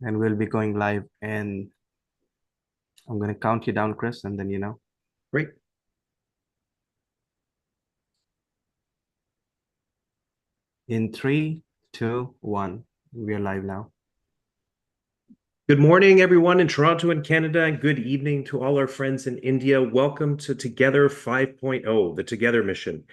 and we'll be going live. And I'm going to count you down, Chris, and then Great. in three, two, one, we are live now. Good morning, everyone in Toronto and Canada, and good evening to all our friends in India. Welcome to Together 5.0, the Together mission.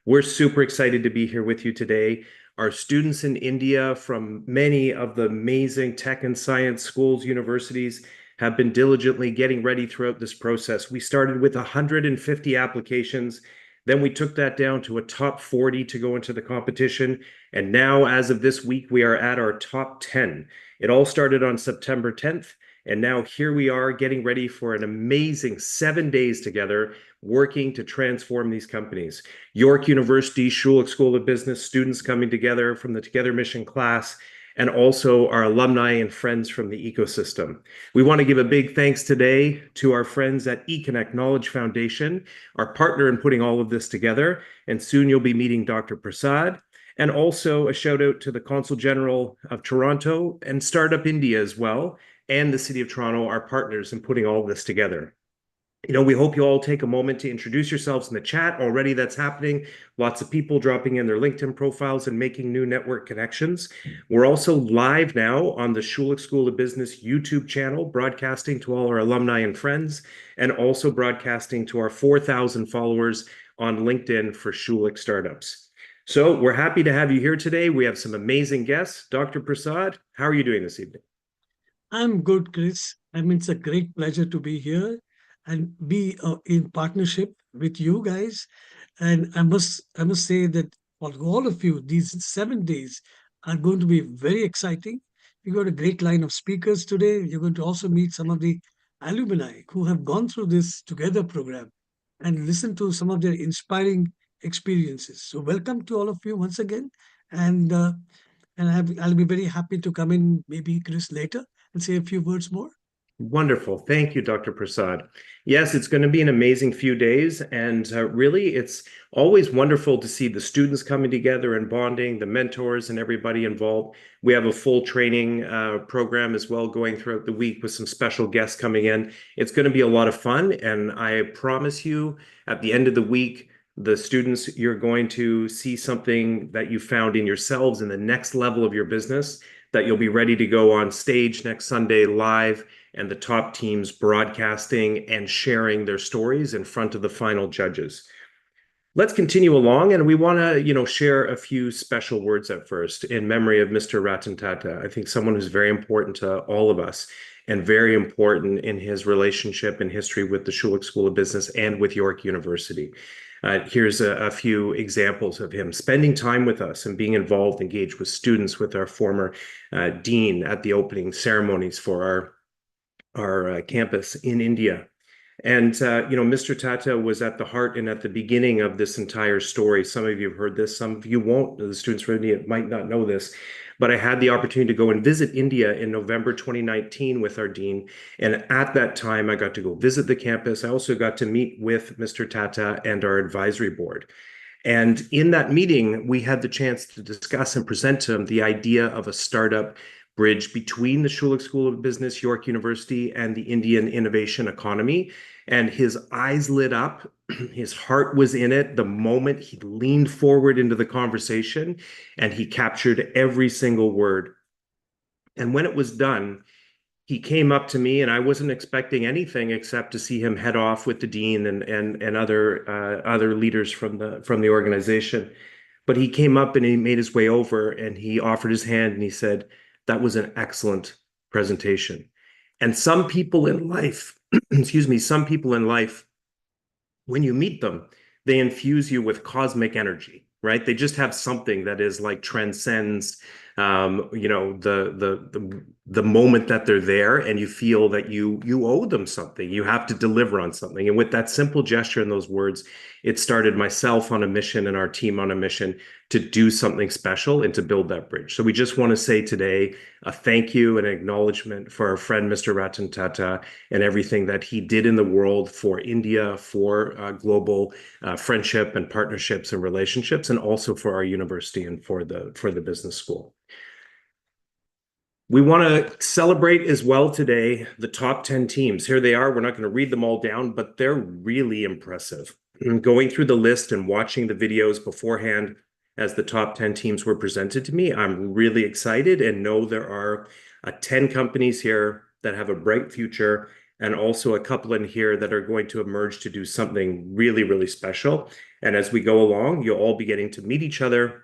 We're super excited to be here with you today. Our students in India from many of the amazing tech and science schools, universities, have been diligently getting ready throughout this process. We started with 150 applications. Then we took that down to a top 40 to go into the competition. And now, as of this week, we are at our top 10. It all started on September 10th, and now here we are getting ready for an amazing 7 days together, working to transform these companies. York University, Schulich School of Business, students coming together from the Together Mission class, and also our alumni and friends from the ecosystem. We want to give a big thanks today to our friends at Ekonnect Knowledge Foundation, our partner in putting all of this together. And soon you'll be meeting Dr. Prasad. And also a shout out to the Consulate General of Toronto and Startup India as well, and the City of Toronto, our partners in putting all of this together. We hope you all take a moment to introduce yourselves in the chat. Already that's happening. Lots of people dropping in their LinkedIn profiles and making new network connections. We're also live now on the Schulich School of Business YouTube channel, broadcasting to all our alumni and friends, and also broadcasting to our 4,000 followers on LinkedIn for Schulich Startups. So we're happy to have you here today. We have some amazing guests. Dr. Prasad, how are you doing this evening? I'm good, Chris. I mean, it's a great pleasure to be here and be in partnership with you guys. And I must say that for all of you, these 7 days are going to be very exciting. We got a great line of speakers today. You're going to also meet some of the alumni who have gone through this Together program and listen to some of their inspiring experiences. So, welcome to all of you once again. And I'll be very happy to come in maybe Chris later and say a few words more. Wonderful. Thank you, Dr. Prasad. Yes, it's going to be an amazing few days. And really, it's always wonderful to see the students coming together and bonding, the mentors and everybody involved. We have a full training program as well going throughout the week with some special guests coming in. It's going to be a lot of fun. And I promise you, at the end of the week, the students, you're going to see something that you found in yourselves in the next level of your business, that you'll be ready to go on stage next Sunday live, and the top teams broadcasting and sharing their stories in front of the final judges. Let's continue along, and we want to, share a few special words at first in memory of Mr. Ratan Tata. I think someone who's very important to all of us and very important in his relationship and history with the Schulich School of Business and with York University. Here's a few examples of him spending time with us and being involved, engaged with students, with our former dean at the opening ceremonies for our campus in India. And, Mr. Tata was at the heart and at the beginning of this entire story. Some of you have heard this, some of you won't. The students from India might not know this, but I had the opportunity to go and visit India in November 2019 with our dean. And at that time, I got to go visit the campus. I also got to meet with Mr. Tata and our advisory board. And in that meeting, we had the chance to discuss and present to him the idea of a startup bridge between the Schulich School of Business, York University, and the Indian innovation economy. And his eyes lit up. His heart was in it the moment he leaned forward into the conversation, and he captured every single word. And when it was done, he came up to me, and I wasn't expecting anything except to see him head off with the dean and other leaders from the organization. But he came up and he made his way over and he offered his hand and he said, "That was an excellent presentation." And some people in life, excuse me, some people in life, when you meet them, they infuse you with cosmic energy, right? They just have something that is like transcends, the moment that they're there, and you feel that you owe them something. You have to deliver on something. And with that simple gesture and those words, it started myself on a mission and our team on a mission to do something special and to build that bridge. So we just want to say today a thank you and acknowledgement for our friend, Mr. Ratan Tata, and everything that he did in the world for India, for global friendship and partnerships and relationships, and also for our university and for the business school. We want to celebrate as well today the top 10 teams. Here they are. We're not going to read them all down, but they're really impressive. Going through the list and watching the videos beforehand as the top 10 teams were presented to me, I'm really excited and know there are 10 companies here that have a bright future, and also a couple in here that are going to emerge to do something really, really special. And as we go along, you'll all be getting to meet each other,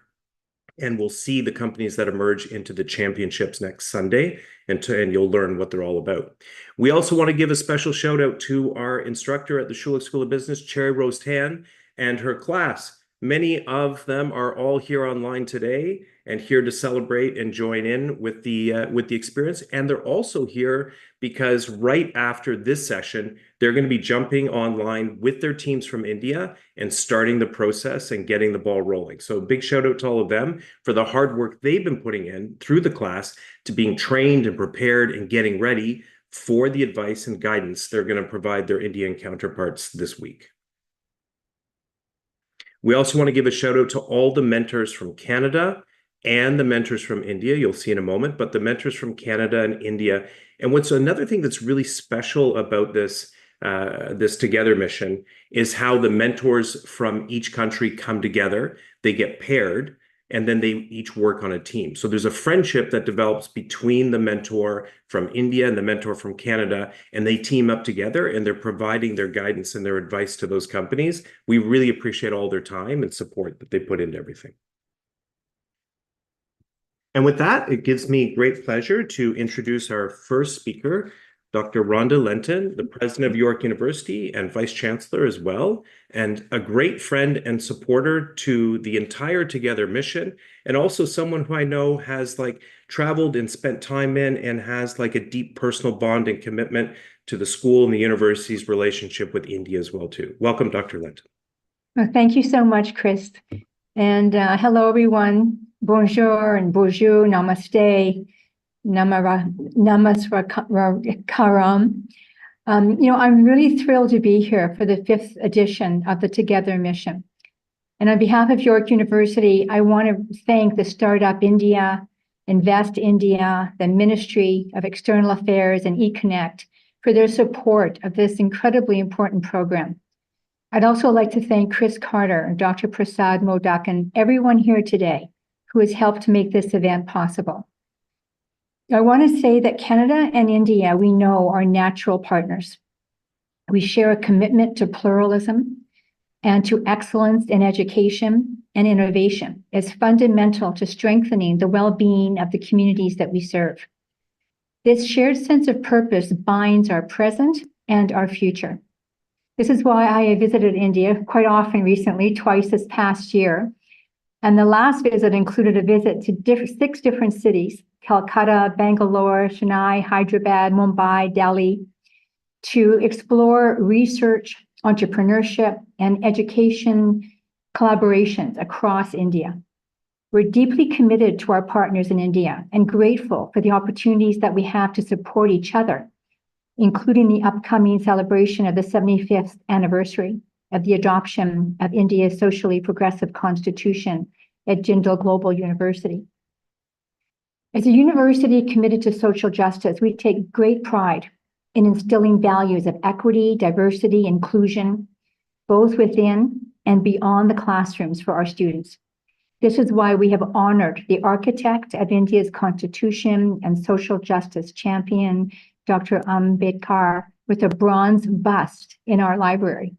and we'll see the companies that emerge into the championships next Sunday, and you'll learn what they're all about. We also want to give a special shout out to our instructor at the Schulich School of Business, Cherry Rose Tan, and her class. Many of them are all here online today and here to celebrate and join in with the experience. And they're also here because right after this session, they're going to be jumping online with their teams from India and starting the process and getting the ball rolling. So big shout out to all of them for the hard work they've been putting in through the class to being trained and prepared and getting ready for the advice and guidance they're going to provide their Indian counterparts this week. We also want to give a shout out to all the mentors from Canada and the mentors from India. You'll see in a moment, but the mentors from Canada and India. And what's another thing that's really special about this Together mission is how the mentors from each country come together. They get paired, and then they each work on a team. So there's a friendship that develops between the mentor from India and the mentor from Canada, and they team up together, and they're providing their guidance and their advice to those companies. We really appreciate all their time and support that they put into everything. And with that, it gives me great pleasure to introduce our first speaker, Dr. Rhonda Lenton, the president of York University and vice chancellor as well, and a great friend and supporter to the entire Together mission, and also someone who I know has traveled and spent time in and has a deep personal bond and commitment to the school and the university's relationship with India as well too. Welcome, Dr. Lenton. Well, thank you so much, Chris. And hello, everyone. Bonjour and bonjour, namaste. Namaskaram. I'm really thrilled to be here for the 5th edition of the Together mission. And on behalf of York University, I want to thank the Startup India, Invest India, the Ministry of External Affairs, and Ekonnect for their support of this incredibly important program. I'd also like to thank Chris Carter and Dr. Prasad Modak and everyone here today who has helped to make this event possible. I want to say that Canada and India, we know, are natural partners. We share a commitment to pluralism and to excellence in education and innovation as fundamental to strengthening the well-being of the communities that we serve. This shared sense of purpose binds our present and our future. This is why I have visited India quite often recently, twice this past year. And the last visit included a visit to 6 different cities: Calcutta, Bangalore, Chennai, Hyderabad, Mumbai, Delhi, to explore research, entrepreneurship, and education collaborations across India. We're deeply committed to our partners in India and grateful for the opportunities that we have to support each other, including the upcoming celebration of the 75th anniversary of the adoption of India's socially progressive constitution at Jindal Global University. As a university committed to social justice, we take great pride in instilling values of equity, diversity, inclusion, both within and beyond the classrooms for our students. This is why we have honored the architect of India's constitution and social justice champion, Dr. Ambedkar, with a bronze bust in our library.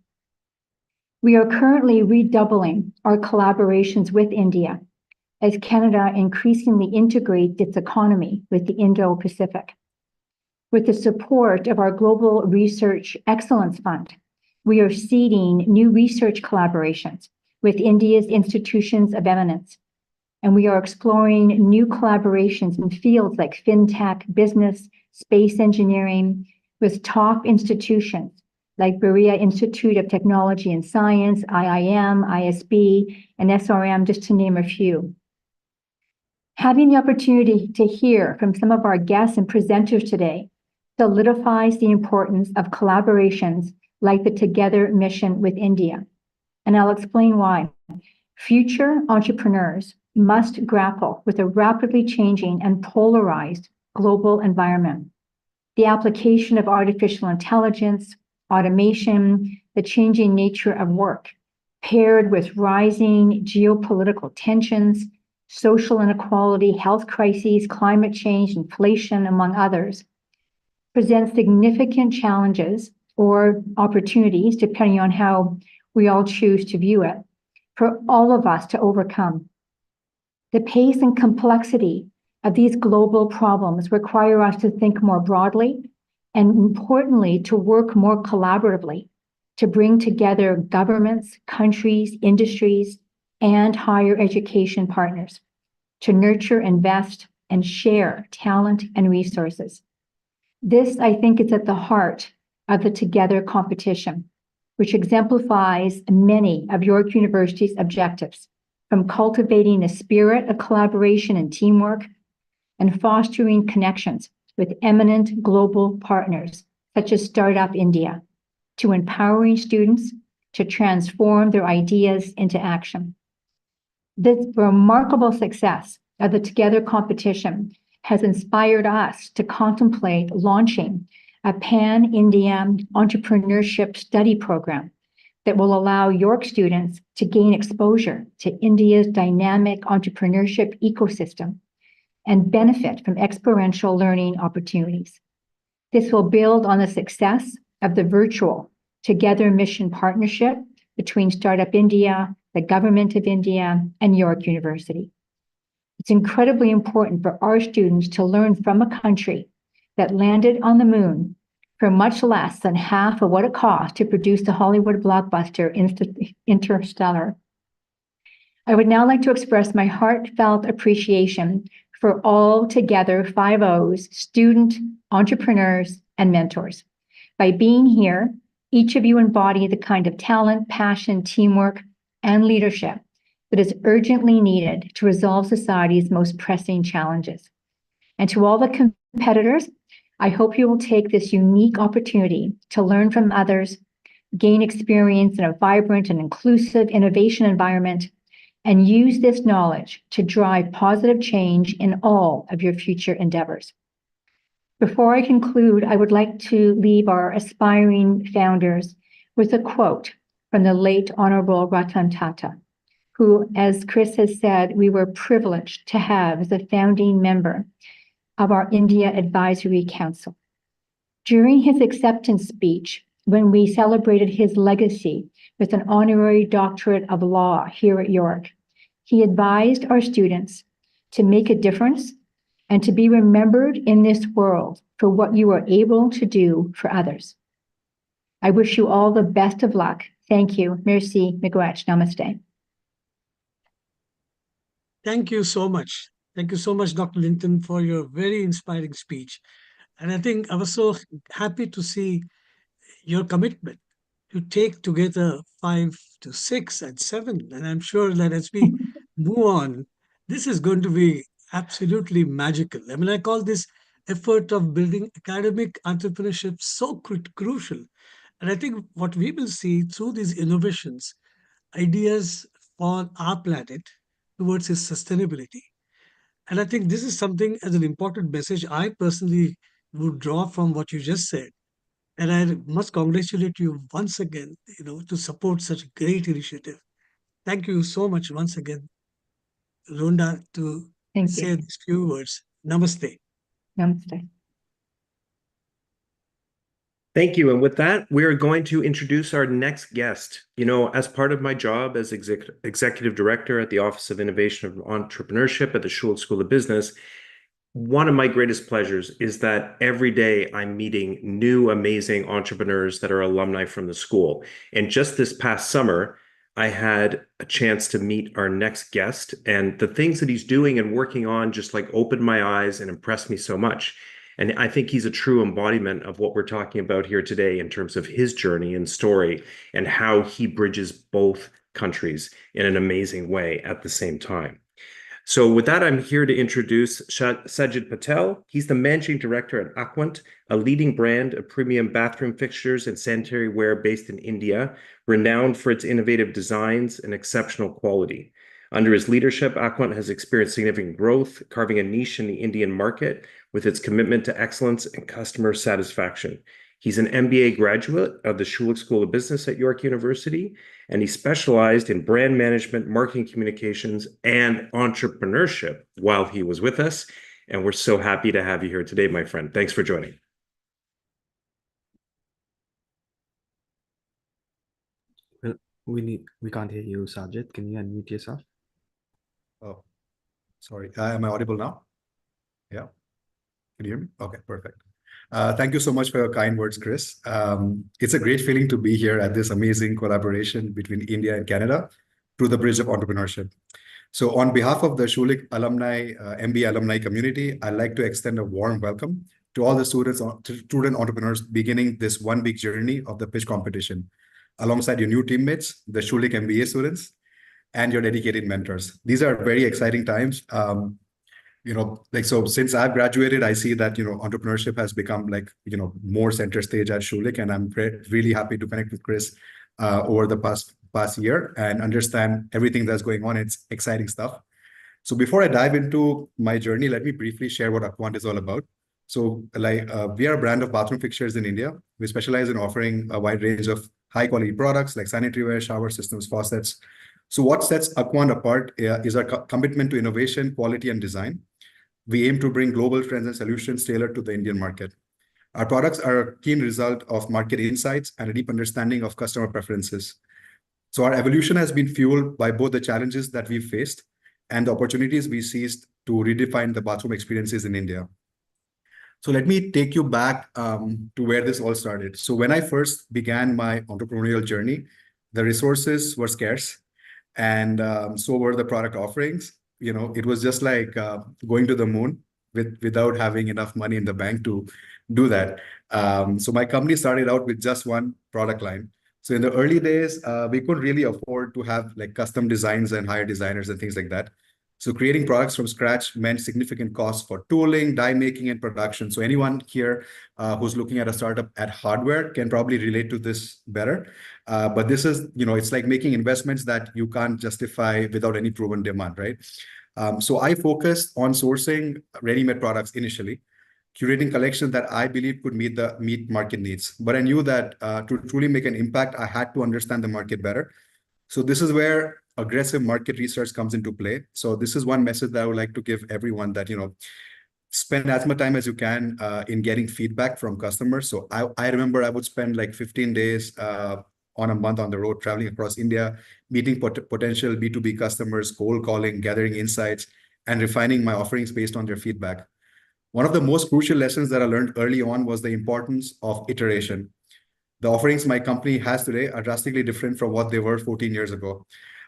We are currently redoubling our collaborations with India as Canada increasingly integrates its economy with the Indo-Pacific. With the support of our Global Research Excellence Fund, we are seeding new research collaborations with India's institutions of eminence, and we are exploring new collaborations in fields like fintech, business, space engineering, with top institutions like Berea Institute of Technology and Science, IIM, ISB, and SRM, just to name a few. Having the opportunity to hear from some of our guests and presenters today solidifies the importance of collaborations like the Together mission with India. And I'll explain why. Future entrepreneurs must grapple with a rapidly changing and polarized global environment. The application of artificial intelligence, automation, the changing nature of work, paired with rising geopolitical tensions, social inequality, health crises, climate change, inflation, among others, presents significant challenges or opportunities, depending on how we all choose to view it, for all of us to overcome. The pace and complexity of these global problems require us to think more broadly and, importantly, to work more collaboratively to bring together governments, countries, industries, and higher education partners to nurture, invest, and share talent and resources. This, I think, is at the heart of the Together competition, which exemplifies many of York University's objectives, from cultivating a spirit of collaboration and teamwork and fostering connections with eminent global partners, such as Startup India, to empowering students to transform their ideas into action. This remarkable success of the Together competition has inspired us to contemplate launching a pan-India entrepreneurship study program that will allow York students to gain exposure to India's dynamic entrepreneurship ecosystem and benefit from experiential learning opportunities. This will build on the success of the virtual Together mission partnership between Startup India, the Government of India, and York University. It's incredibly important for our students to learn from a country that landed on the moon for much less than half of what it cost to produce the Hollywood blockbuster Interstellar. I would now like to express my heartfelt appreciation for all Together 5O's student entrepreneurs and mentors. By being here, each of you embody the kind of talent, passion, teamwork, and leadership that is urgently needed to resolve society's most pressing challenges. And to all the competitors, I hope you will take this unique opportunity to learn from others, gain experience in a vibrant and inclusive innovation environment, and use this knowledge to drive positive change in all of your future endeavors. Before I conclude, I would like to leave our aspiring founders with a quote from the late Honorable Ratan Tata, who, as Chris has said, we were privileged to have as a founding member of our India Advisory Council. During his acceptance speech, when we celebrated his legacy with an honorary doctorate of law here at York, he advised our students to make a difference and to be remembered in this world for what you are able to do for others. I wish you all the best of luck. Thank you. Merci, miigwech, namaste. Thank you so much. Thank you so much, Dr. Linton, for your very inspiring speech. And I think I was so happy to see your commitment to take Together 5 to 6 and 7. And I'm sure that as we move on, this is going to be absolutely magical. I mean, I call this effort of building academic entrepreneurship so crucial. And I think what we will see through these innovations, ideas for our planet towards its sustainability. And I think this is something as an important message I personally would draw from what you just said. And I must congratulate you once again, to support such a great initiative. Thank you so much once again, Rhonda, to Thank say you. these few words. Namaste. Namaste. Thank you. And with that, we're going to introduce our next guest. As part of my job as executive director at the Office of Innovation and Entrepreneurship at the Schulich School of Business, one of my greatest pleasures is that every day I'm meeting new, amazing entrepreneurs that are alumni from the school. And just this past summer, I had a chance to meet our next guest, and the things that he's doing and working on just opened my eyes and impressed me so much. And I think he's a true embodiment of what we're talking about here today in terms of his journey and story and how he bridges both countries in an amazing way at the same time. So with that, I'm here to introduce Sajid Patel. He's the managing director at Ekonnect, a leading brand of premium bathroom fixtures and sanitary ware based in India, renowned for its innovative designs and exceptional quality. Under his leadership, Ekonnect has experienced significant growth, carving a niche in the Indian market with its commitment to excellence and customer satisfaction. He's an MBA graduate of the Schulich School of Business at York University, and he specialized in brand management, marketing communications, and entrepreneurship while he was with us. And we're so happy to have you here today, my friend. Thanks for joining. Well, we can't hear you, Sajid. Can you unmute yourself? Oh, sorry. Am I audible now? Yeah. Can you hear me? Okay, perfect. Thank you so much for your kind words, Chris. It's a great feeling to be here at this amazing collaboration between India and Canada through the bridge of entrepreneurship. So on behalf of the Schulich alumni, MBA alumni community, I'd like to extend a warm welcome to all the student entrepreneurs beginning this one-week journey of the pitch competition, alongside your new teammates, the Schulich MBA students, and your dedicated mentors. These are very exciting times. So since I've graduated, I see that, entrepreneurship has become more center stage at Schulich, and I'm really happy to connect with Chris over the past year and understand everything that's going on. It's exciting stuff. So before I dive into my journey, let me briefly share what Aquant is all about. So we are a brand of bathroom fixtures in India. We specialize in offering a wide range of high quality products like sanitary ware, shower systems, faucets. So what sets Aquant apart is our commitment to innovation, quality, and design. We aim to bring global trends and solutions tailored to the Indian market. Our products are a keen result of market insights and a deep understanding of customer preferences. So our evolution has been fueled by both the challenges that we've faced and the opportunities we seized to redefine the bathroom experiences in India. So let me take you back to where this all started. So when I first began my entrepreneurial journey, the resources were scarce, and so were the product offerings. It was just like going to the moon without having enough money in the bank to do that. So my company started out with just one product line. So in the early days, we couldn't really afford to have custom designs and hire designers and things like that. So creating products from scratch meant significant costs for tooling, die making, and production. So anyone here who's looking at a startup at hardware can probably relate to this better. But this is, it's like making investments that you can't justify without any proven demand, right? So I focused on sourcing ready-made products initially, curating collections that I believe could meet market needs. But I knew that to truly make an impact, I had to understand the market better. So this is where aggressive market research comes into play. So this is one message that I would like to give everyone, that, spend as much time as you can in getting feedback from customers. So I remember I would spend 15 days on a month on the road, traveling across India, meeting potential B2B customers, cold calling, gathering insights, and refining my offerings based on their feedback. One of the most crucial lessons that I learned early on was the importance of iteration. The offerings my company has today are drastically different from what they were 14 years ago.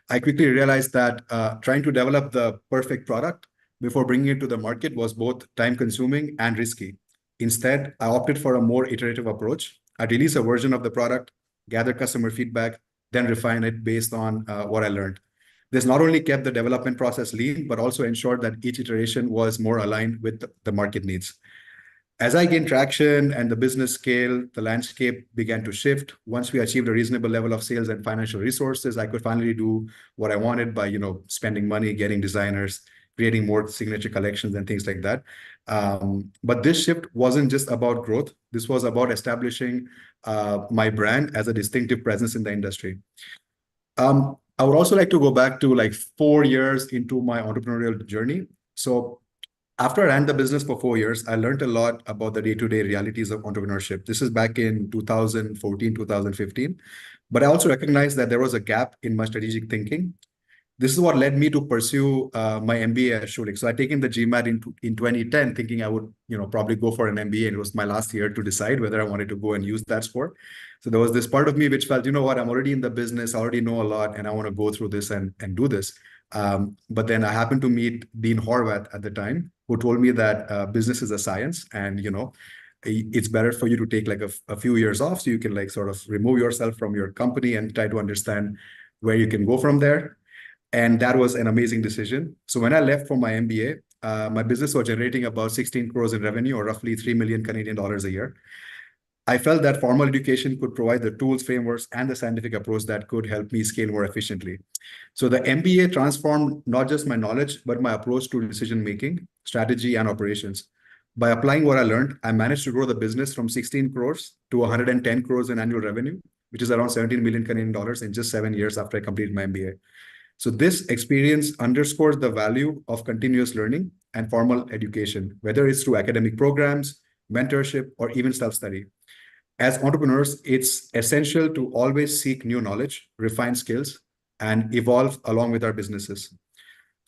I quickly realized that trying to develop the perfect product before bringing it to the market was both time-consuming and risky. Instead, I opted for a more iterative approach. I'd release a version of the product, gather customer feedback, then refine it based on what I learned. This not only kept the development process lean, but also ensured that each iteration was more aligned with the market needs. As I gained traction and the business scale, the landscape began to shift. Once we achieved a reasonable level of sales and financial resources, I could finally do what I wanted by, spending money, getting designers, creating more signature collections and things like that. But this shift wasn't just about growth. This was about establishing my brand as a distinctive presence in the industry. I would also like to go back to 4 years into my entrepreneurial journey. So after I ran the business for 4 years, I learned a lot about the day-to-day realities of entrepreneurship. This is back in 2014, 2015. But I also recognized that there was a gap in my strategic thinking. This is what led me to pursue my MBA at Schulich. So I taken the GMAT in 2010, thinking I would probably go for an MBA. And it was my last year to decide whether I wanted to go and use that score. So there was this part of me which felt, what, I'm already in the business, I already know a lot, and I want to go through this and do this. But then I happened to meet Dean Horvath at the time, who told me that business is a science, and it's better for you to take a few years off so you can sort of remove yourself from your company and try to understand where you can go from there. And that was an amazing decision. So when I left for my MBA, my business was generating about 16 crores in revenue, or roughly 3 million Canadian dollars a year. I felt that formal education could provide the tools, frameworks, and the scientific approach that could help me scale more efficiently. So the MBA transformed not just my knowledge, but my approach to decision-making, strategy, and operations. By applying what I learned, I managed to grow the business from 16 crores to 110 crores in annual revenue, which is around 17 million Canadian dollars in just 7 years after I completed my MBA. So this experience underscores the value of continuous learning and formal education, whether it's through academic programs, mentorship, or even self-study. As entrepreneurs, it's essential to always seek new knowledge, refine skills, and evolve along with our businesses.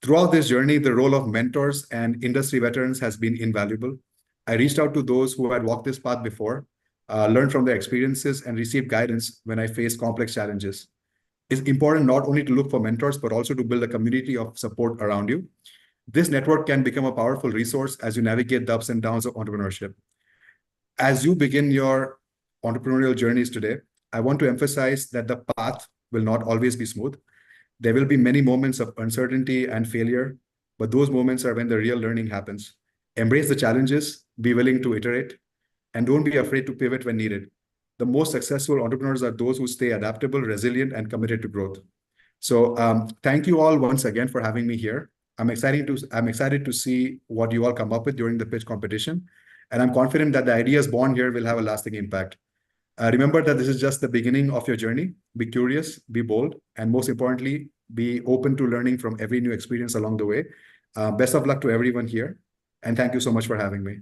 Throughout this journey, the role of mentors and industry veterans has been invaluable. I reached out to those who had walked this path before, learned from their experiences, and received guidance when I faced complex challenges. It's important not only to look for mentors, but also to build a community of support around you. This network can become a powerful resource as you navigate the ups and downs of entrepreneurship. As you begin your entrepreneurial journeys today, I want to emphasize that the path will not always be smooth. There will be many moments of uncertainty and failure, but those moments are when the real learning happens. Embrace the challenges, be willing to iterate, and don't be afraid to pivot when needed. The most successful entrepreneurs are those who stay adaptable, resilient, and committed to growth. So thank you all once again for having me here. I'm excited to see what you all come up with during the pitch competition. And I'm confident that the ideas born here will have a lasting impact. Remember that this is just the beginning of your journey. Be curious, be bold, and most importantly, be open to learning from every new experience along the way. Best of luck to everyone here. And thank you so much for having me.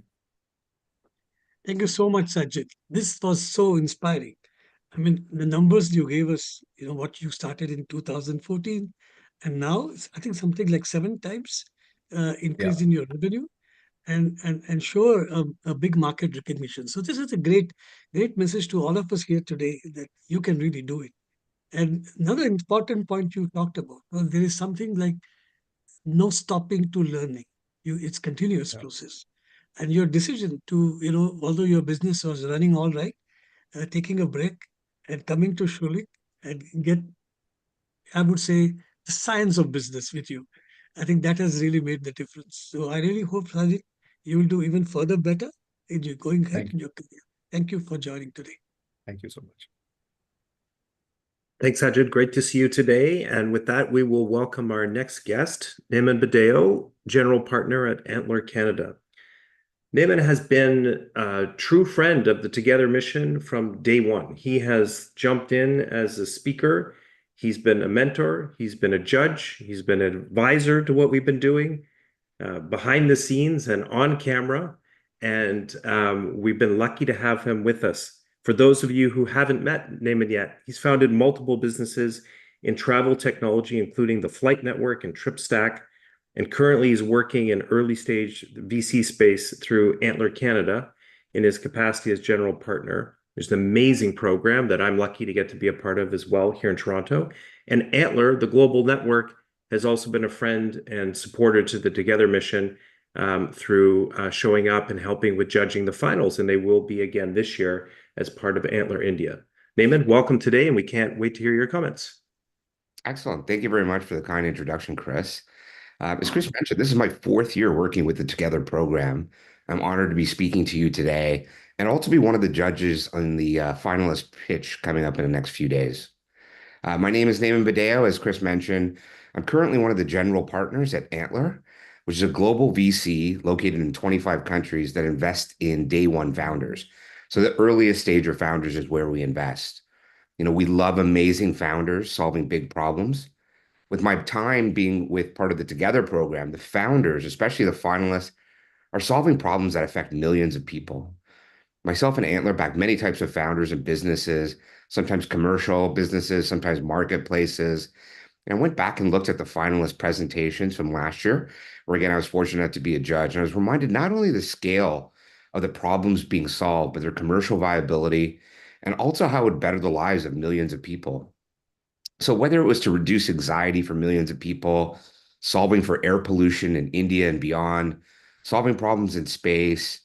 Thank you so much, Sajid. This was so inspiring. I mean, the numbers you gave us, what you started in 2014, and now I think something like 7 times Yeah. increase in your revenue, and sure, a big market recognition. So this is a great message to all of us here today that you can really do it. And another important point you talked about, well, there is something like no stopping to learning. It's continuous Yeah. process. And your decision to, although your business was running all right, taking a break and coming to Schulich and get, I would say, the science of business with you. I think that has really made the difference. So I really hope, Sajid, you will do even further better in your going ahead Thank in you. your career. Thank you for joining today. Thank you so much. Thanks, Sajid. Great to see you today. And with that, we will welcome our next guest, Naaman Badeo, General Partner at Antler Canada. Naaman has been a true friend of the Together mission from day one. He has jumped in as a speaker. He's been a mentor. He's been a judge. He's been an advisor to what we've been doing behind the scenes and on camera. And we've been lucky to have him with us. For those of you who haven't met Naaman yet, he's founded multiple businesses in travel technology, including the Flight Network and TripStack. And currently he's working in early stage VC space through Antler Canada in his capacity as general partner. There's an amazing program that I'm lucky to get to be a part of as well here in Toronto. And Antler, the global network, has also been a friend and supporter to the Together mission through showing up and helping with judging the finals. And they will be again this year as part of Antler India. Naaman, welcome today, and we can't wait to hear your comments. Excellent. Thank you very much for the kind introduction, Chris. As Chris mentioned, this is my 4th year working with the Together program. I'm honored to be speaking to you today and also be one of the judges on the finalist pitch coming up in the next few days. My name is Naaman Badeo. As Chris mentioned, I'm currently one of the general partners at Antler, which is a global VC located in 25 countries that invest in day one founders. So the earliest stage of founders is where we invest. We love amazing founders solving big problems. With my time being with part of the Together program, the founders, especially the finalists, are solving problems that affect millions of people. Myself and Antler back many types of founders and businesses, sometimes commercial businesses, sometimes marketplaces. And I went back and looked at the finalist presentations from last year, where again, I was fortunate enough to be a judge. And I was reminded not only the scale of the problems being solved, but their commercial viability, and also how it would better the lives of millions of people. So whether it was to reduce anxiety for millions of people, solving for air pollution in India and beyond, solving problems in space,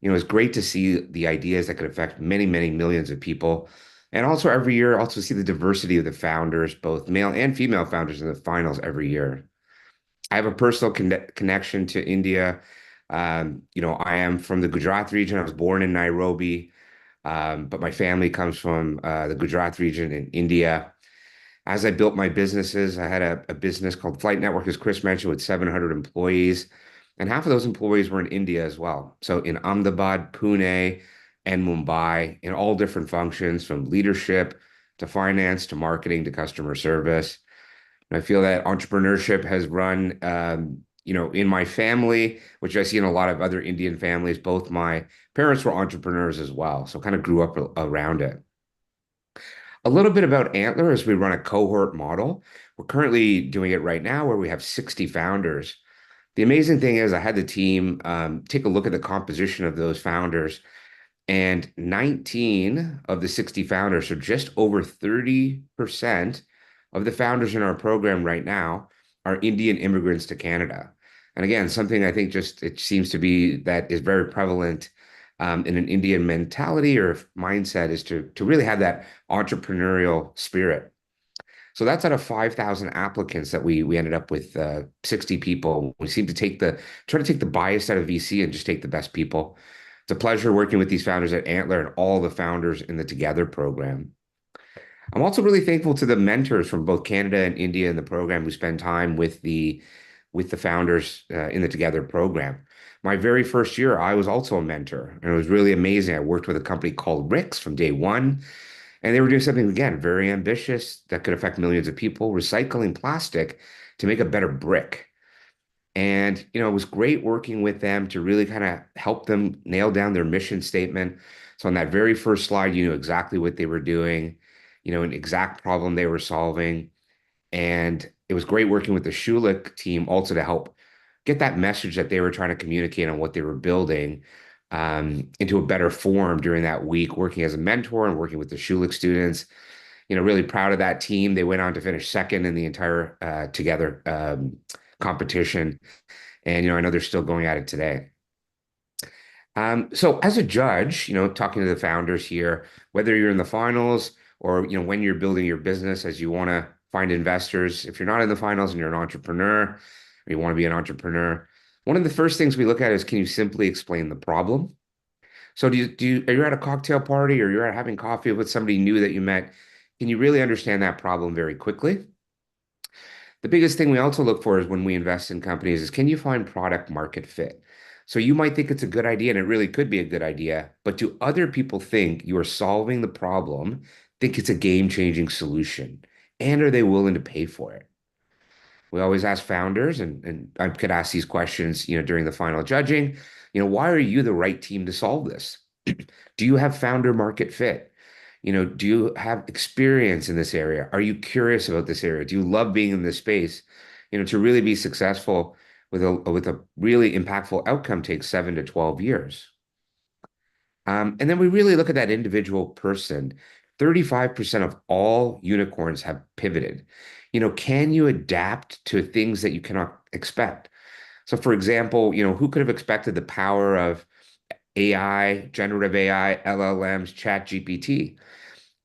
it's great to see the ideas that could affect many, many millions of people. And also every year, also see the diversity of the founders, both male and female founders in the finals every year. I have a personal connection to India. I am from the Gujarat region. I was born in Nairobi, but my family comes from the Gujarat region in India. As I built my businesses, I had a business called Flight Network, as Chris mentioned, with 700 employees. And half of those employees were in India as well. So in Ahmedabad, Pune, and Mumbai, in all different functions, from leadership to finance to marketing to customer service. And I feel that entrepreneurship has run, in my family, which I see in a lot of other Indian families. Both my parents were entrepreneurs as well, so kind of grew up around it. A little bit about Antler is we run a cohort model. We're currently doing it right now where we have 60 founders. The amazing thing is I had the team take a look at the composition of those founders, and 19 of the 60 founders, so just over 30% of the founders in our program right now are Indian immigrants to Canada. And again, something I think just it seems to be that is very prevalent in an Indian mentality or mindset is to really have that entrepreneurial spirit. So that's out of 5,000 applicants that we ended up with 60 people. We seem to try to take the bias out of VC and just take the best people. It's a pleasure working with these founders at Antler and all the founders in the Together program. I'm also really thankful to the mentors from both Canada and India in the program who spend time with the founders in the Together program. My very first year, I was also a mentor, and it was really amazing. I worked with a company called Rix from day one, and they were doing something, again, very ambitious that could affect millions of people, recycling plastic to make a better brick. And, it was great working with them to really kind of help them nail down their mission statement. So on that very first slide, you knew exactly what they were doing, an exact problem they were solving. And it was great working with the Schulich team also to help get that message that they were trying to communicate on what they were building into a better form during that week, working as a mentor and working with the Schulich students. Really proud of that team. They went on to finish second in the entire Together competition. And, I know they're still going at it today. So as a judge, talking to the founders here, whether you're in the finals or, when you're building your business as you want to find investors, if you're not in the finals and you're an entrepreneur or you want to be an entrepreneur, one of the first things we look at is, can you simply explain the problem? So are you at a cocktail party or you're out having coffee with somebody new that you met? Can you really understand that problem very quickly? The biggest thing we also look for is when we invest in companies is, can you find product market fit? So you might think it's a good idea, and it really could be a good idea, but do other people think you are solving the problem, think it's a game-changing solution, and are they willing to pay for it? We always ask founders, and I could ask these questions, during the final judging, why are you the right team to solve this? Do you have founder market fit? Do you have experience in this area? Are you curious about this area? Do you love being in this space? To really be successful with a really impactful outcome takes 7 to 12 years. And then we really look at that individual person. 35% of all unicorns have pivoted. Can you adapt to things that you cannot expect? So for example, who could have expected the power of AI, generative AI, LLMs, chat GPT?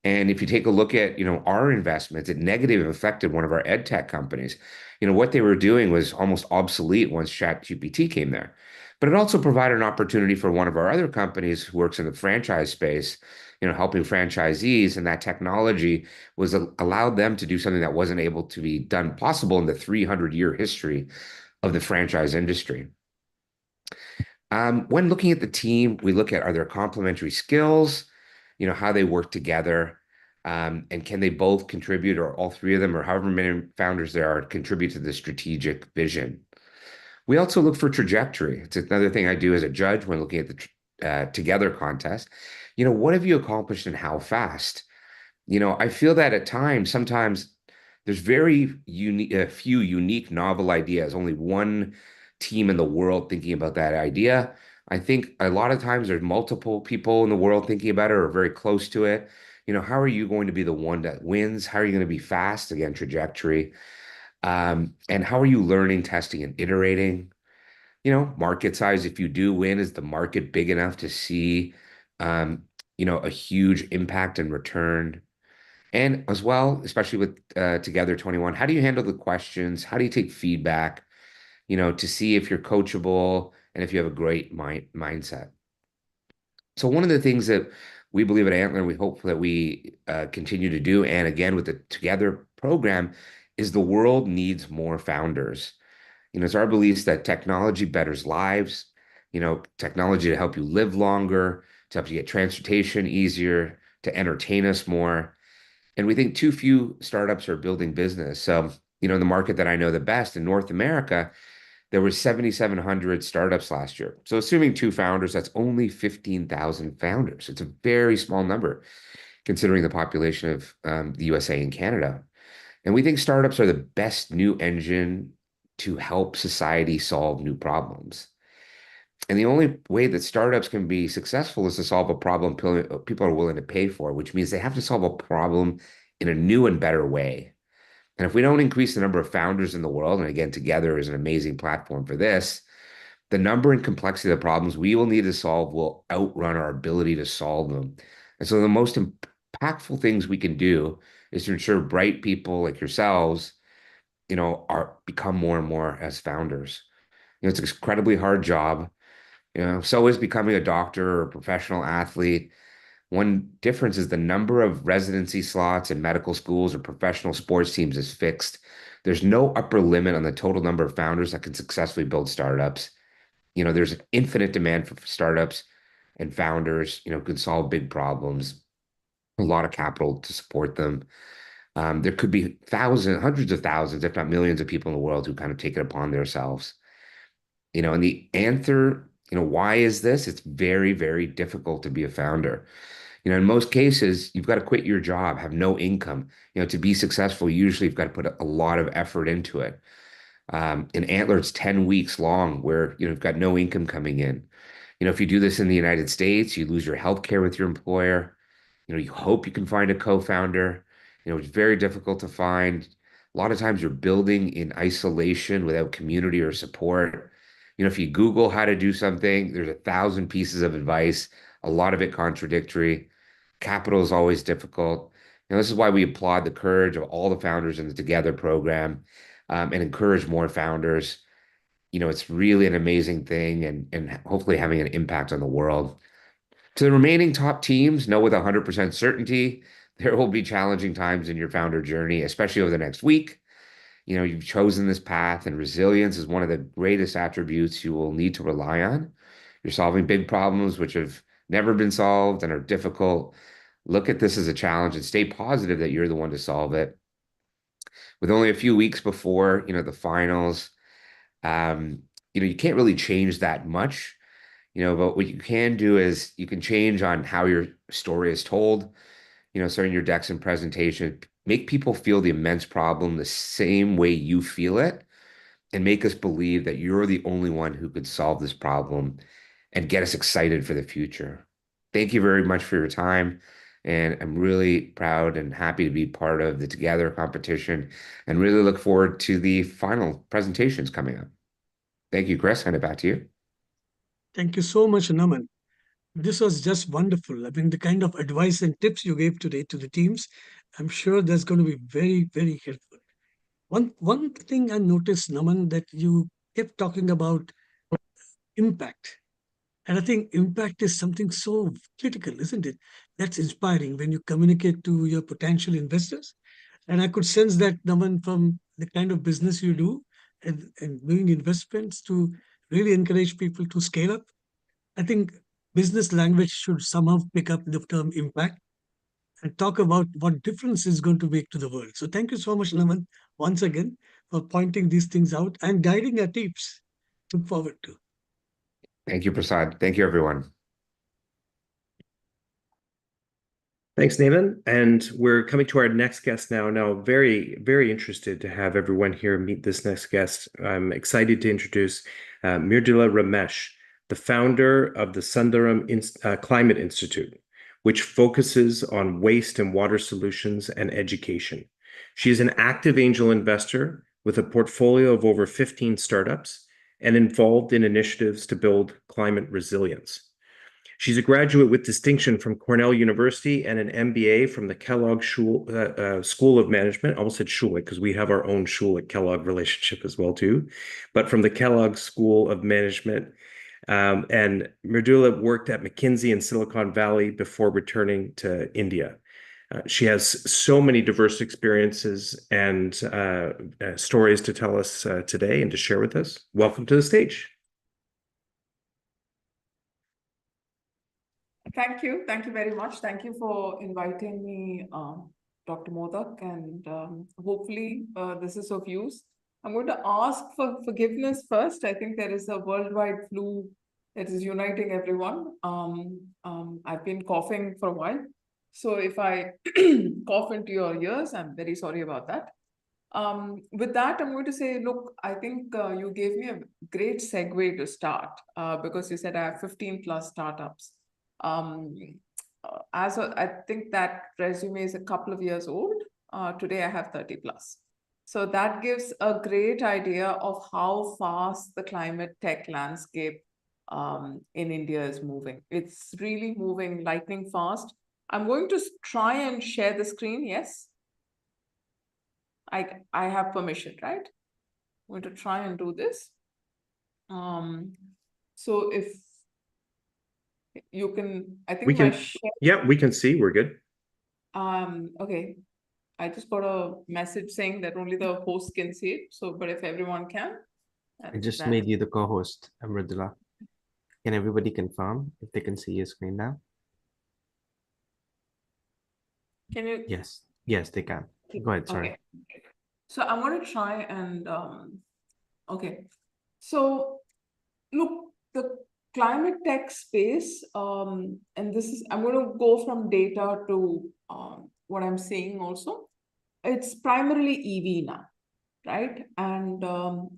And if you take a look at, our investments, it negatively affected one of our ed tech companies. What they were doing was almost obsolete once ChatGPT came there. But it also provided an opportunity for one of our other companies who works in the franchise space, helping franchisees, and that technology allowed them to do something that wasn't able to be done possible in the 300-year history of the franchise industry. When looking at the team, we look at, are there complementary skills, how they work together, and can they both contribute, or all three of them, or however many founders there are, contribute to the strategic vision. We also look for trajectory. It's another thing I do as a judge when looking at the Together contest. What have you accomplished and how fast? I feel that at times, sometimes there's very few unique novel ideas, only one team in the world thinking about that idea. I think a lot of times there's multiple people in the world thinking about it or very close to it. How are you going to be the one that wins? How are you going to be fast? Again, trajectory. And how are you learning, testing, and iterating? Market size, if you do win, is the market big enough to see, a huge impact and return? And as well, especially with Together 21, how do you handle the questions? How do you take feedback, to see if you're coachable and if you have a great mindset? So one of the things that we believe at Antler, we hope that we continue to do, and again with the Together program, is the world needs more founders. It's our beliefs that technology betters lives, technology to help you live longer, to help you get transportation easier, to entertain us more. And we think too few startups are building business. So, the market that I know the best in North America, there were 7,700 startups last year. So assuming two founders, that's only 15,000 founders. It's a very small number considering the population of the USA and Canada. And we think startups are the best new engine to help society solve new problems. And the only way that startups can be successful is to solve a problem people are willing to pay for, which means they have to solve a problem in a new and better way. And if we don't increase the number of founders in the world, and again, Together is an amazing platform for this, the number and complexity of the problems we will need to solve will outrun our ability to solve them. And so the most impactful things we can do is to ensure bright people like yourselves, are become more and more as founders. It's an incredibly hard job. So is becoming a doctor or a professional athlete. One difference is the number of residency slots in medical schools or professional sports teams is fixed. There's no upper limit on the total number of founders that can successfully build startups. There's an infinite demand for startups and founders, who can solve big problems, a lot of capital to support them. There could be thousands, hundreds of thousands, if not millions of people in the world who kind of take it upon themselves. And the answer, why is this? It's very, very difficult to be a founder. In most cases, you've got to quit your job, have no income. To be successful, usually you've got to put a lot of effort into it. In Antler, it's 10 weeks long where, you've got no income coming in. If you do this in the United States, you lose your health care with your employer. You hope you can find a co-founder. It's very difficult to find. A lot of times you're building in isolation without community or support. If you Google how to do something, there's 1,000 pieces of advice, a lot of it contradictory. Capital is always difficult. This is why we applaud the courage of all the founders in the Together program, and encourage more founders. It's really an amazing thing and hopefully having an impact on the world. To the remaining top teams, know with 100% certainty, there will be challenging times in your founder journey, especially over the next week. You've chosen this path, and resilience is one of the greatest attributes you will need to rely on. You're solving big problems which have never been solved and are difficult. Look at this as a challenge and stay positive that you're the one to solve it. With only a few weeks before, the finals, you can't really change that much, but what you can do is you can change on how your story is told, so in your decks and presentation, make people feel the immense problem the same way you feel it, and make us believe that you're the only one who could solve this problem and get us excited for the future. Thank you very much for your time. And I'm really proud and happy to be part of the Together competition and really look forward to the final presentations coming up. Thank you, Chris. Hand it back to you. Thank you so much, Naman. This was just wonderful. I mean, the kind of advice and tips you gave today to the teams, I'm sure that's going to be very, very helpful. One thing I noticed, Naman, that you kept talking about impact. And I think impact is something so critical, isn't it? That's inspiring when you communicate to your potential investors. And I could sense that, Naman, from the kind of business you do and doing investments to really encourage people to scale up. I think business language should somehow pick up the term impact and talk about what difference is going to make to the world. So thank you so much, Naman, once again, for pointing these things out and guiding our teams. Look forward to. Thank you, Prasad. Thank you, everyone. Thanks, Naaman. And we're coming to our next guest now. Now, very, very interested to have everyone here meet this next guest. I'm excited to introduce Mridula Ramesh, the founder of the Sundaram Climate Institute, which focuses on waste and water solutions and education. She is an active angel investor with a portfolio of over 15 startups and involved in initiatives to build climate resilience. She's a graduate with distinction from Cornell University and an MBA from the Kellogg School of Management. I almost said Schulich because we have our own Schulich Kellogg relationship as well too, but from the Kellogg School of Management. And Mridula worked at McKinsey in Silicon Valley before returning to India. She has so many diverse experiences and stories to tell us today and to share with us. Welcome to the stage. Thank you. Thank you very much. Thank you for inviting me, Dr. Modak, and hopefully this is of use. I'm going to ask for forgiveness first. I think there is a worldwide flu that is uniting everyone. I've been coughing for a while. So if I cough into your ears, I'm very sorry about that. With that, I'm going to say, look, I think you gave me a great segue to start because you said I have 15 plus startups. I think that resume is a couple of years old. Today I have 30 plus. So that gives a great idea of how fast the climate tech landscape in India is moving. It's really moving lightning fast. I'm going to try and share the screen. Yes. I have permission, right? I'm going to try and do this. So if you can, I think yeah, we can see, we're good. Okay. I just got a message saying that only the host can see it. So, but if everyone can. I just made you the co-host, Amridula. Can everybody confirm if they can see your screen now? Can you? Yes. Yes, they can. Go ahead, sorry. Okay. So I'm going to try and, okay. So look, the climate tech space, and this is, I'm going to go from data to what I'm seeing also. It's primarily EV now, right? And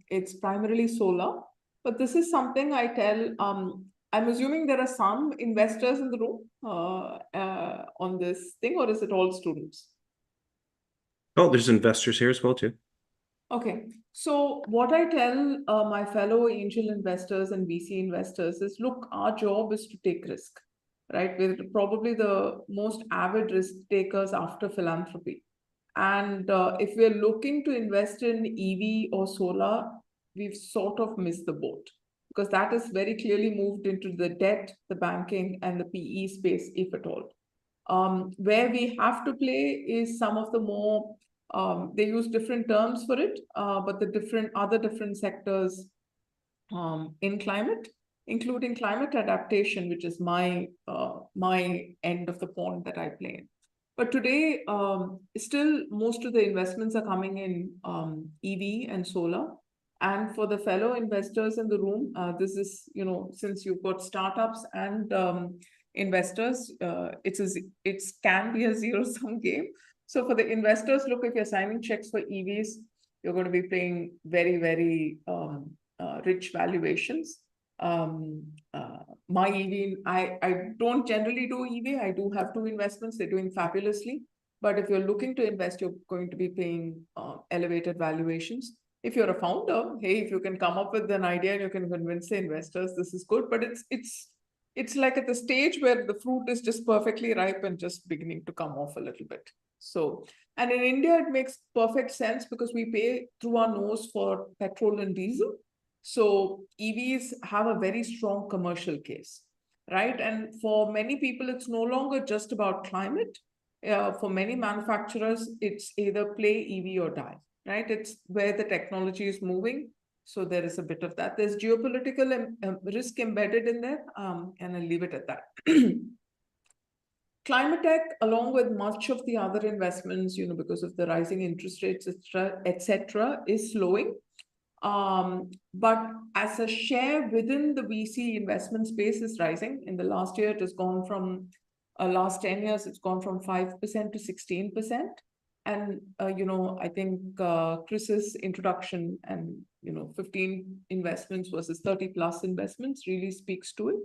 it's primarily solar. But this is something I tell, I'm assuming there are some investors in the room on this thing, or is it all students? Oh, there's investors here as well, too. Okay, so what I tell my fellow angel investors and VC investors is, look, our job is to take risk, right? We're probably the most avid risk takers after philanthropy. And if we're looking to invest in EV or solar, we've sort of missed the boat because that is very clearly moved into the debt, the banking, and the PE space, if at all. Where we have to play is some of the more, they use different terms for it, but the other different sectors in climate, including climate adaptation, which is my end of the pond that I play in. But today, still most of the investments are coming in EV and solar. And for the fellow investors in the room, this is, since you've got startups and investors, it can be a zero-sum game. So for the investors, look, if you're signing checks for EVs, you're going to be paying very, very rich valuations. My EV, I don't generally do EV. I do have 2 investments. They're doing fabulously. But if you're looking to invest, you're going to be paying elevated valuations. If you're a founder, hey, if you can come up with an idea and you can convince the investors, this is good. But it's like at the stage where the fruit is just perfectly ripe and just beginning to come off a little bit. So, and in India, it makes perfect sense because we pay through our nose for petrol and diesel. So EVs have a very strong commercial case, right? And for many people, it's no longer just about climate. For many manufacturers, it's either play EV or die, right? It's where the technology is moving. So there is a bit of that. There's geopolitical risk embedded in there, and I'll leave it at that. Climate tech, along with much of the other investments, because of the rising interest rates, et cetera, is slowing. But as a share within the VC investment space is rising. In the last year, it has gone from, last 10 years, it's gone from 5% to 16%. And, I think Chris's introduction and, 15 investments versus 30 plus investments really speaks to it.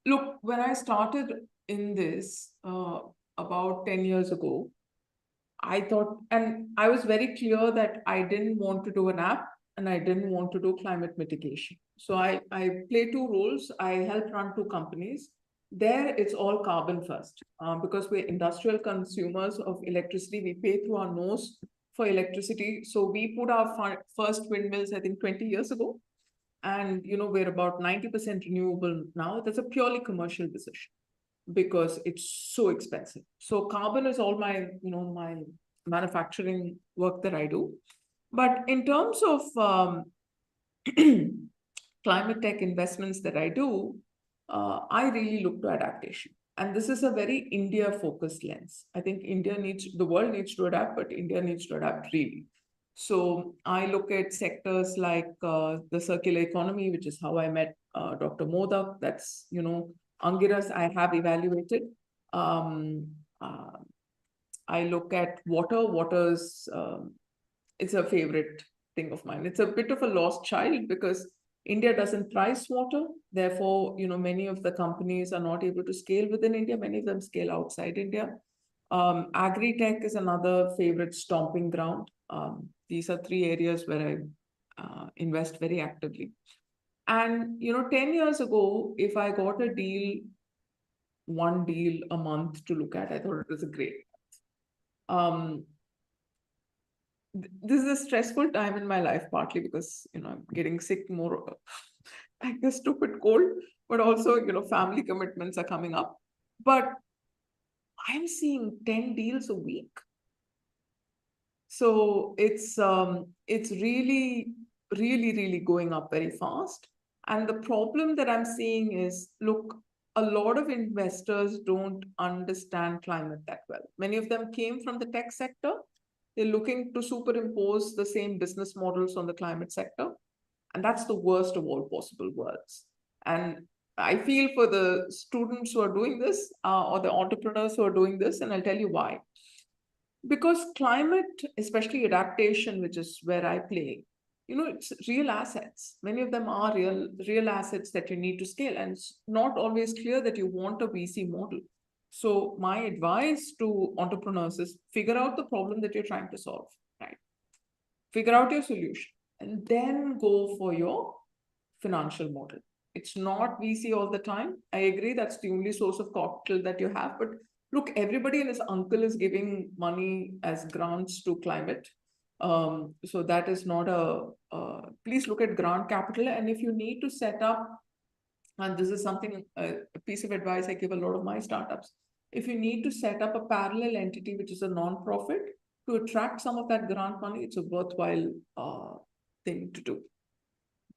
Look, when I started in this about 10 years ago, I thought, and I was very clear that I didn't want to do an app and I didn't want to do climate mitigation. So I play 2 roles. I help run 2 companies. There, it's all carbon first because we're industrial consumers of electricity. We pay through our nose for electricity. So we put our first windmills, I think, 20 years ago. And, we're about 90% renewable now. That's a purely commercial decision. because it's so expensive. So carbon is all my, my manufacturing work that I do. But in terms of climate tech investments that I do, I really look to adaptation. And this is a very India-focused lens. I think the world needs to adapt, but India needs to adapt really. So I look at sectors like the circular economy, which is how I met Dr. Modak. That's, Angiras I have evaluated. I look at water. Water's, it's a favorite thing of mine. It's a bit of a lost child because India doesn't price water. Therefore, many of the companies are not able to scale within India. Many of them scale outside India. Agri-tech is another favorite stomping ground. These are three areas where I invest very actively. And, 10 years ago, if I got a deal, one deal a month to look at, I thought it was a great. This is a stressful time in my life, partly because, I'm getting sick more like a stupid cold, but also, family commitments are coming up. But I'm seeing 10 deals a week. So it's really, really, really going up very fast. And the problem that I'm seeing is, look, a lot of investors don't understand climate that well. Many of them came from the tech sector. They're looking to superimpose the same business models on the climate sector. And that's the worst of all possible worlds. And I feel for the students who are doing this or the entrepreneurs who are doing this, and I'll tell you why. Because climate, especially adaptation, which is where I play, it's real assets. Many of them are real assets that you need to scale. And it's not always clear that you want a VC model. So my advice to entrepreneurs is figure out the problem that you're trying to solve, right? Figure out your solution and then go for your financial model. It's not VC all the time. I agree that's the only source of capital that you have. But look, everybody and his uncle is giving money as grants to climate. So that is not please look at grant capital. And if you need to set up, and this is something, a piece of advice I give a lot of my startups, if you need to set up a parallel entity, which is a non-profit, to attract some of that grant money, it's a worthwhile thing to do.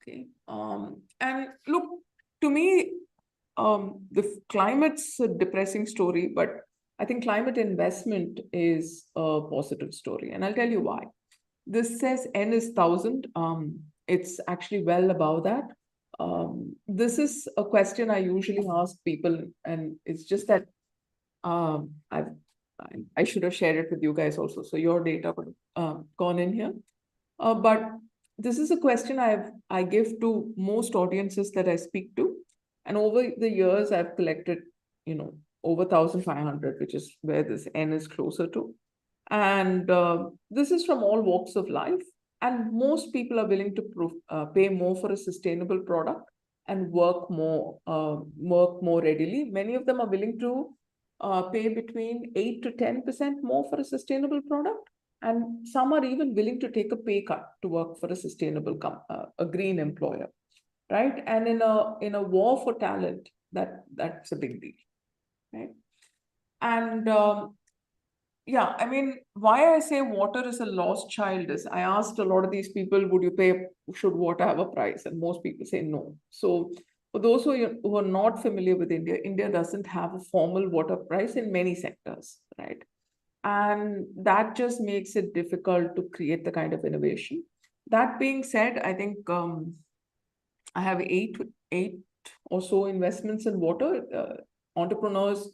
Okay. And look, to me, the climate's a depressing story, but I think climate investment is a positive story. And I'll tell you why. This says N is 1,000. It's actually well above that. This is a question I usually ask people, and it's just that I should have shared it with you guys also. So your data would have gone in here. But this is a question I give to most audiences that I speak to. And over the years, I've collected, over 1,500, which is where this N is closer to. And this is from all walks of life. And most people are willing to pay more for a sustainable product and work more readily. Many of them are willing to pay between 8 to 10% more for a sustainable product. And some are even willing to take a pay cut to work for a sustainable, a green employer, right? And in a war for talent, that's a big deal, right? And yeah, I mean, why I say water is a lost child is I asked a lot of these people, should water have a price? And most people say no. So for those who are not familiar with India, India doesn't have a formal water price in many sectors, right? And that just makes it difficult to create the kind of innovation. That being said, I think I have eight or so investments in water. Entrepreneurs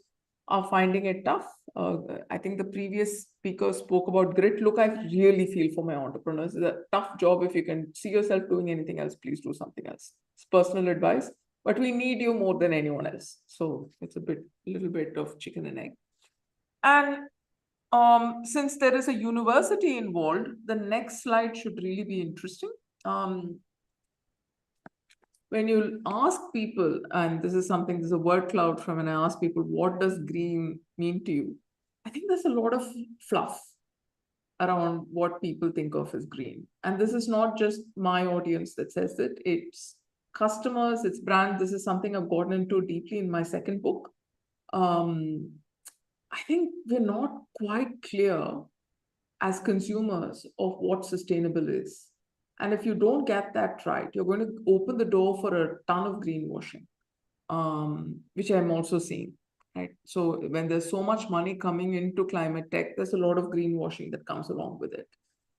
are finding it tough. I think the previous speaker spoke about grit. Look, I really feel for my entrepreneurs. It's a tough job. If you can see yourself doing anything else, please do something else. It's personal advice, but we need you more than anyone else. So it's a little bit of chicken and egg. And since there is a university involved, the next slide should really be interesting. When you ask people, and there's a word cloud from when I ask people, what does green mean to you? I think there's a lot of fluff around what people think of as green. And this is not just my audience that says it, it's customers, it's brand. This is something I've gotten into deeply in my second book. I think we're not quite clear as consumers of what sustainable is. And if you don't get that right, you're going to open the door for a ton of greenwashing, which I'm also seeing. Right. So when there's so much money coming into climate tech, there's a lot of greenwashing that comes along with it.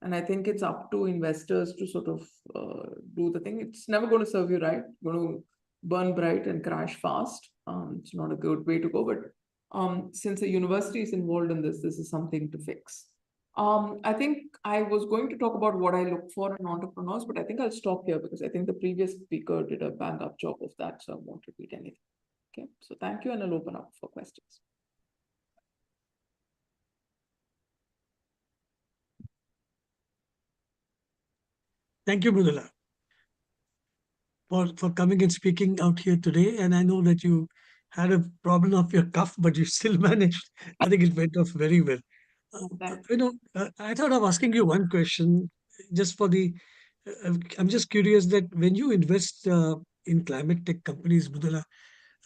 And I think it's up to investors to sort of do the thing. It's never going to serve you right. You're going to burn bright and crash fast. It's not a good way to go. But since a university is involved in this is something to fix. I think I was going to talk about what I look for in entrepreneurs, but I think I'll stop here because I think the previous speaker did a bang up job of that. So I won't repeat anything. Okay, so thank you, and I'll open up for questions. Thank you, Mridula, for coming and speaking out here today. And I know that you had a problem of your cuff, but you still managed. I think it went off very well. I thought of asking you one question just for the. I'm just curious that when you invest in climate tech companies, Mridula,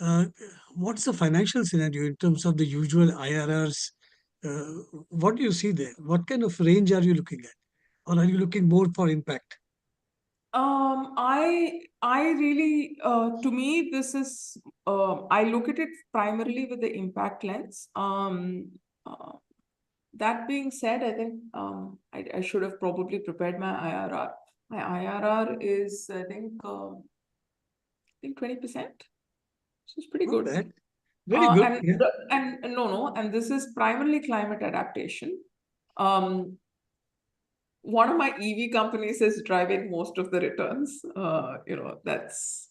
uh, what's the financial scenario in terms of the usual IRRs? What do you see there? What kind of range are you looking at? Or are you looking more for impact? I really, to me, this is, I look at it primarily with the impact lens. That being said, I think I should have probably prepared my IRR. My IRR is, I think 20%. So it's pretty good. That. Very good. And, Yeah. and this is primarily climate adaptation. One of my EV companies is driving most of the returns. That's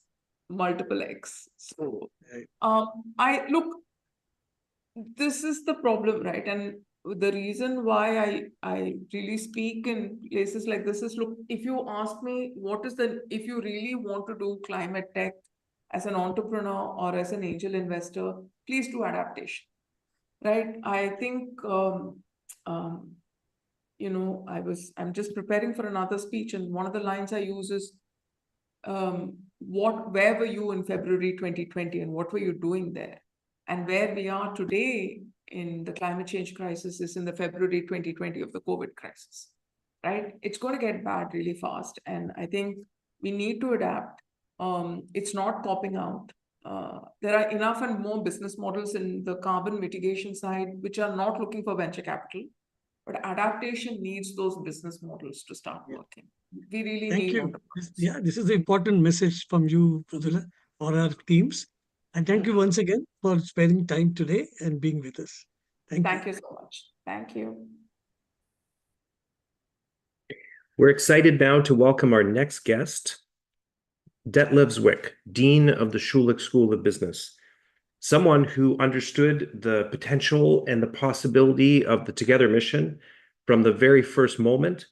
multiple X. So I look, this is the problem, right? And the reason why I really speak in places like this is, look, if you ask me if you really want to do climate tech as an entrepreneur or as an angel investor, please do adaptation, right? I think I'm just preparing for another speech, and one of the lines I use is, where were you in February 2020 and what were you doing there? And where we are today in the climate change crisis is in the February 2020 of the COVID crisis, right? It's going to get bad really fast. And I think we need to adapt. It's not popping out. There are enough and more business models in the carbon mitigation side, which are not looking for venture capital. But adaptation needs those business models to start working. We really Thank need. you. This is the important message from you, Mridula, for our teams. And thank you once again for spending time today and being with us. Thank you so much. Thank you. We're excited now to welcome our next guest, Detlev Zwick, Dean of the Schulich School of Business. Someone who understood the potential and the possibility of the Together mission from the very first moment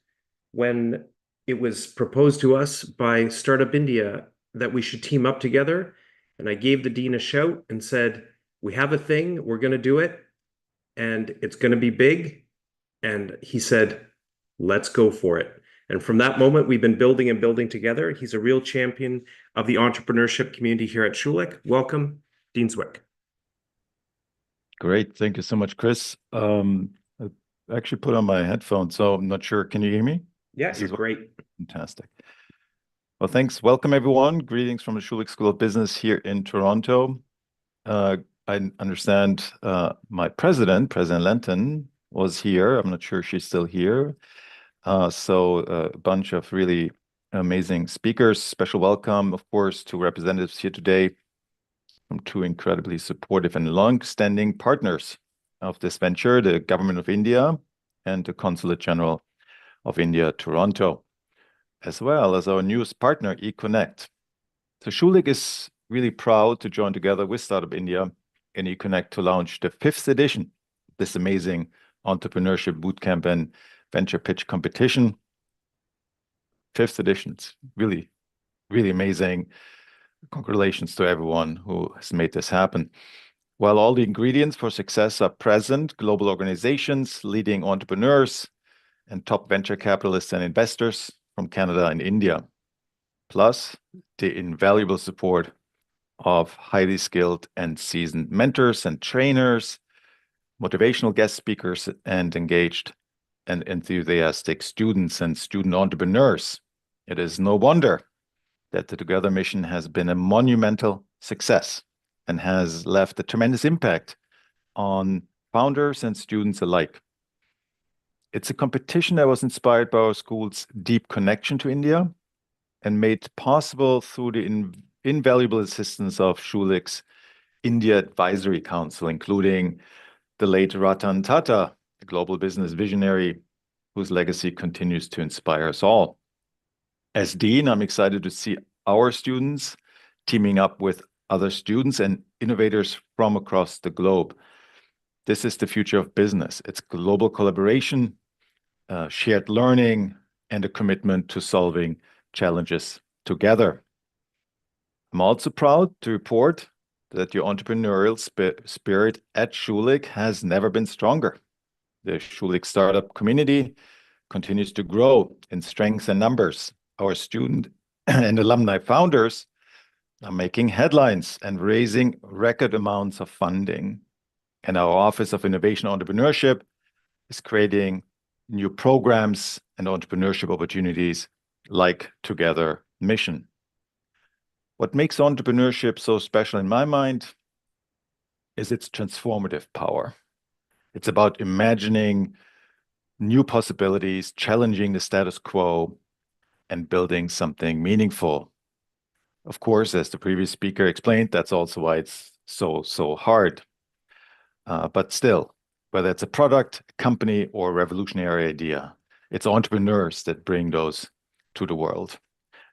when it was proposed to us by Startup India that we should team up together. And I gave the dean a shout and said, we have a thing, we're going to do it, and it's going to be big. And he said, let's go for it. And from that moment, we've been building and building together. He's a real champion of the entrepreneurship community here at Schulich. Welcome, Dean Zwick. Great. Thank you so much, Chris. I actually put on my headphones, so I'm not sure. Can you hear me? Yes, you're great. Fantastic. Well, thanks. Welcome, everyone. Greetings from the Schulich School of Business here in Toronto. I understand my President Lenton, was here. I'm not sure she's still here. So a bunch of really amazing speakers. Special welcome, of course, to representatives here today from two incredibly supportive and long-standing partners of this venture, the Government of India and the Consulate General of India, Toronto, as well as our newest partner, Ekonnect. So Schulich is really proud to join together with Startup India and Ekonnect to launch the 5th edition of this amazing entrepreneurship bootcamp and venture pitch competition. 5th edition, it's really, really amazing. Congratulations to everyone who has made this happen. While all the ingredients for success are present, global organizations, leading entrepreneurs, and top venture capitalists and investors from Canada and India, plus the invaluable support of highly skilled and seasoned mentors and trainers, motivational guest speakers, and engaged and enthusiastic students and student entrepreneurs. It is no wonder that the Together mission has been a monumental success and has left a tremendous impact on founders and students alike. It's a competition that was inspired by our school's deep connection to India and made possible through the invaluable assistance of Schulich's India Advisory Council, including the late Ratan Tata, the global business visionary whose legacy continues to inspire us all. As Dean, I'm excited to see our students teaming up with other students and innovators from across the globe. This is the future of business. It's global collaboration, shared learning, and a commitment to solving challenges together. I'm also proud to report that the entrepreneurial spirit at Schulich has never been stronger. The Schulich startup community continues to grow in strength and numbers. Our student and alumni founders are making headlines and raising record amounts of funding. And our Office of Innovation Entrepreneurship is creating new programs and entrepreneurship opportunities like Together Mission. What makes entrepreneurship so special in my mind is its transformative power. It's about imagining new possibilities, challenging the status quo, and building something meaningful. Of course, as the previous speaker explained, that's also why it's so hard. But still, whether it's a product, a company, or a revolutionary idea, it's entrepreneurs that bring those to the world.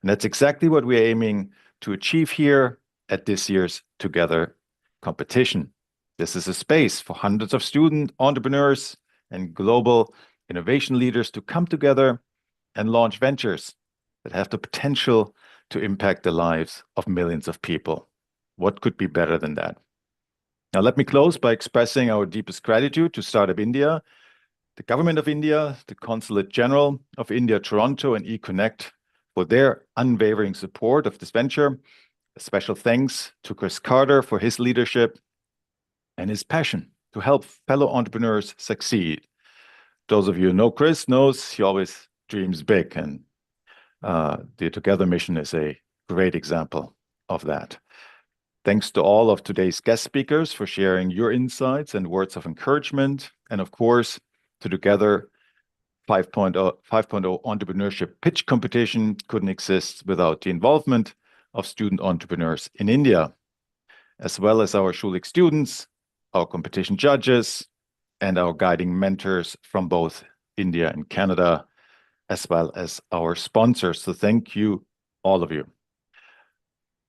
And that's exactly what we're aiming to achieve here at this year's Together competition. This is a space for hundreds of student entrepreneurs and global innovation leaders to come together and launch ventures that have the potential to impact the lives of millions of people. What could be better than that? Now, let me close by expressing our deepest gratitude to Startup India, the Government of India, the Consulate General of India, Toronto, and Ekonnect for their unwavering support of this venture. A special thanks to Chris Carter for his leadership and his passion to help fellow entrepreneurs succeed. Those of you who know Chris knows he always dreams big, and the Together mission is a great example of that. Thanks to all of today's guest speakers for sharing your insights and words of encouragement, and of course, to Together 5.0 entrepreneurship pitch competition couldn't exist without the involvement of student entrepreneurs in India, as well as our Schulich students, our competition judges, and our guiding mentors from both India and Canada, as well as our sponsors. So thank you, all of you.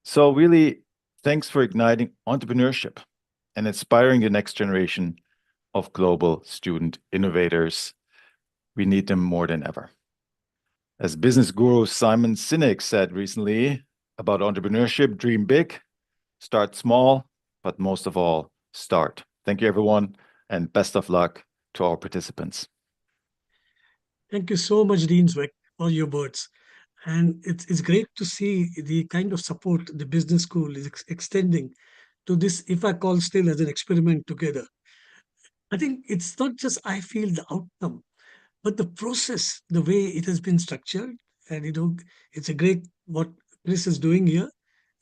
So really, thanks for igniting entrepreneurship and inspiring the next generation of global student innovators. We need them more than ever. As business guru Simon Sinek said recently about entrepreneurship, dream big, start small, but most of all, start. Thank you, everyone, and best of luck to our participants. Thank you so much, Dean Zwick, for your words. And it's great to see the kind of support the business school is extending to this, if I call still as an experiment together. I think it's not just I feel the outcome, but the process, the way it has been structured. And it's a great what Chris is doing here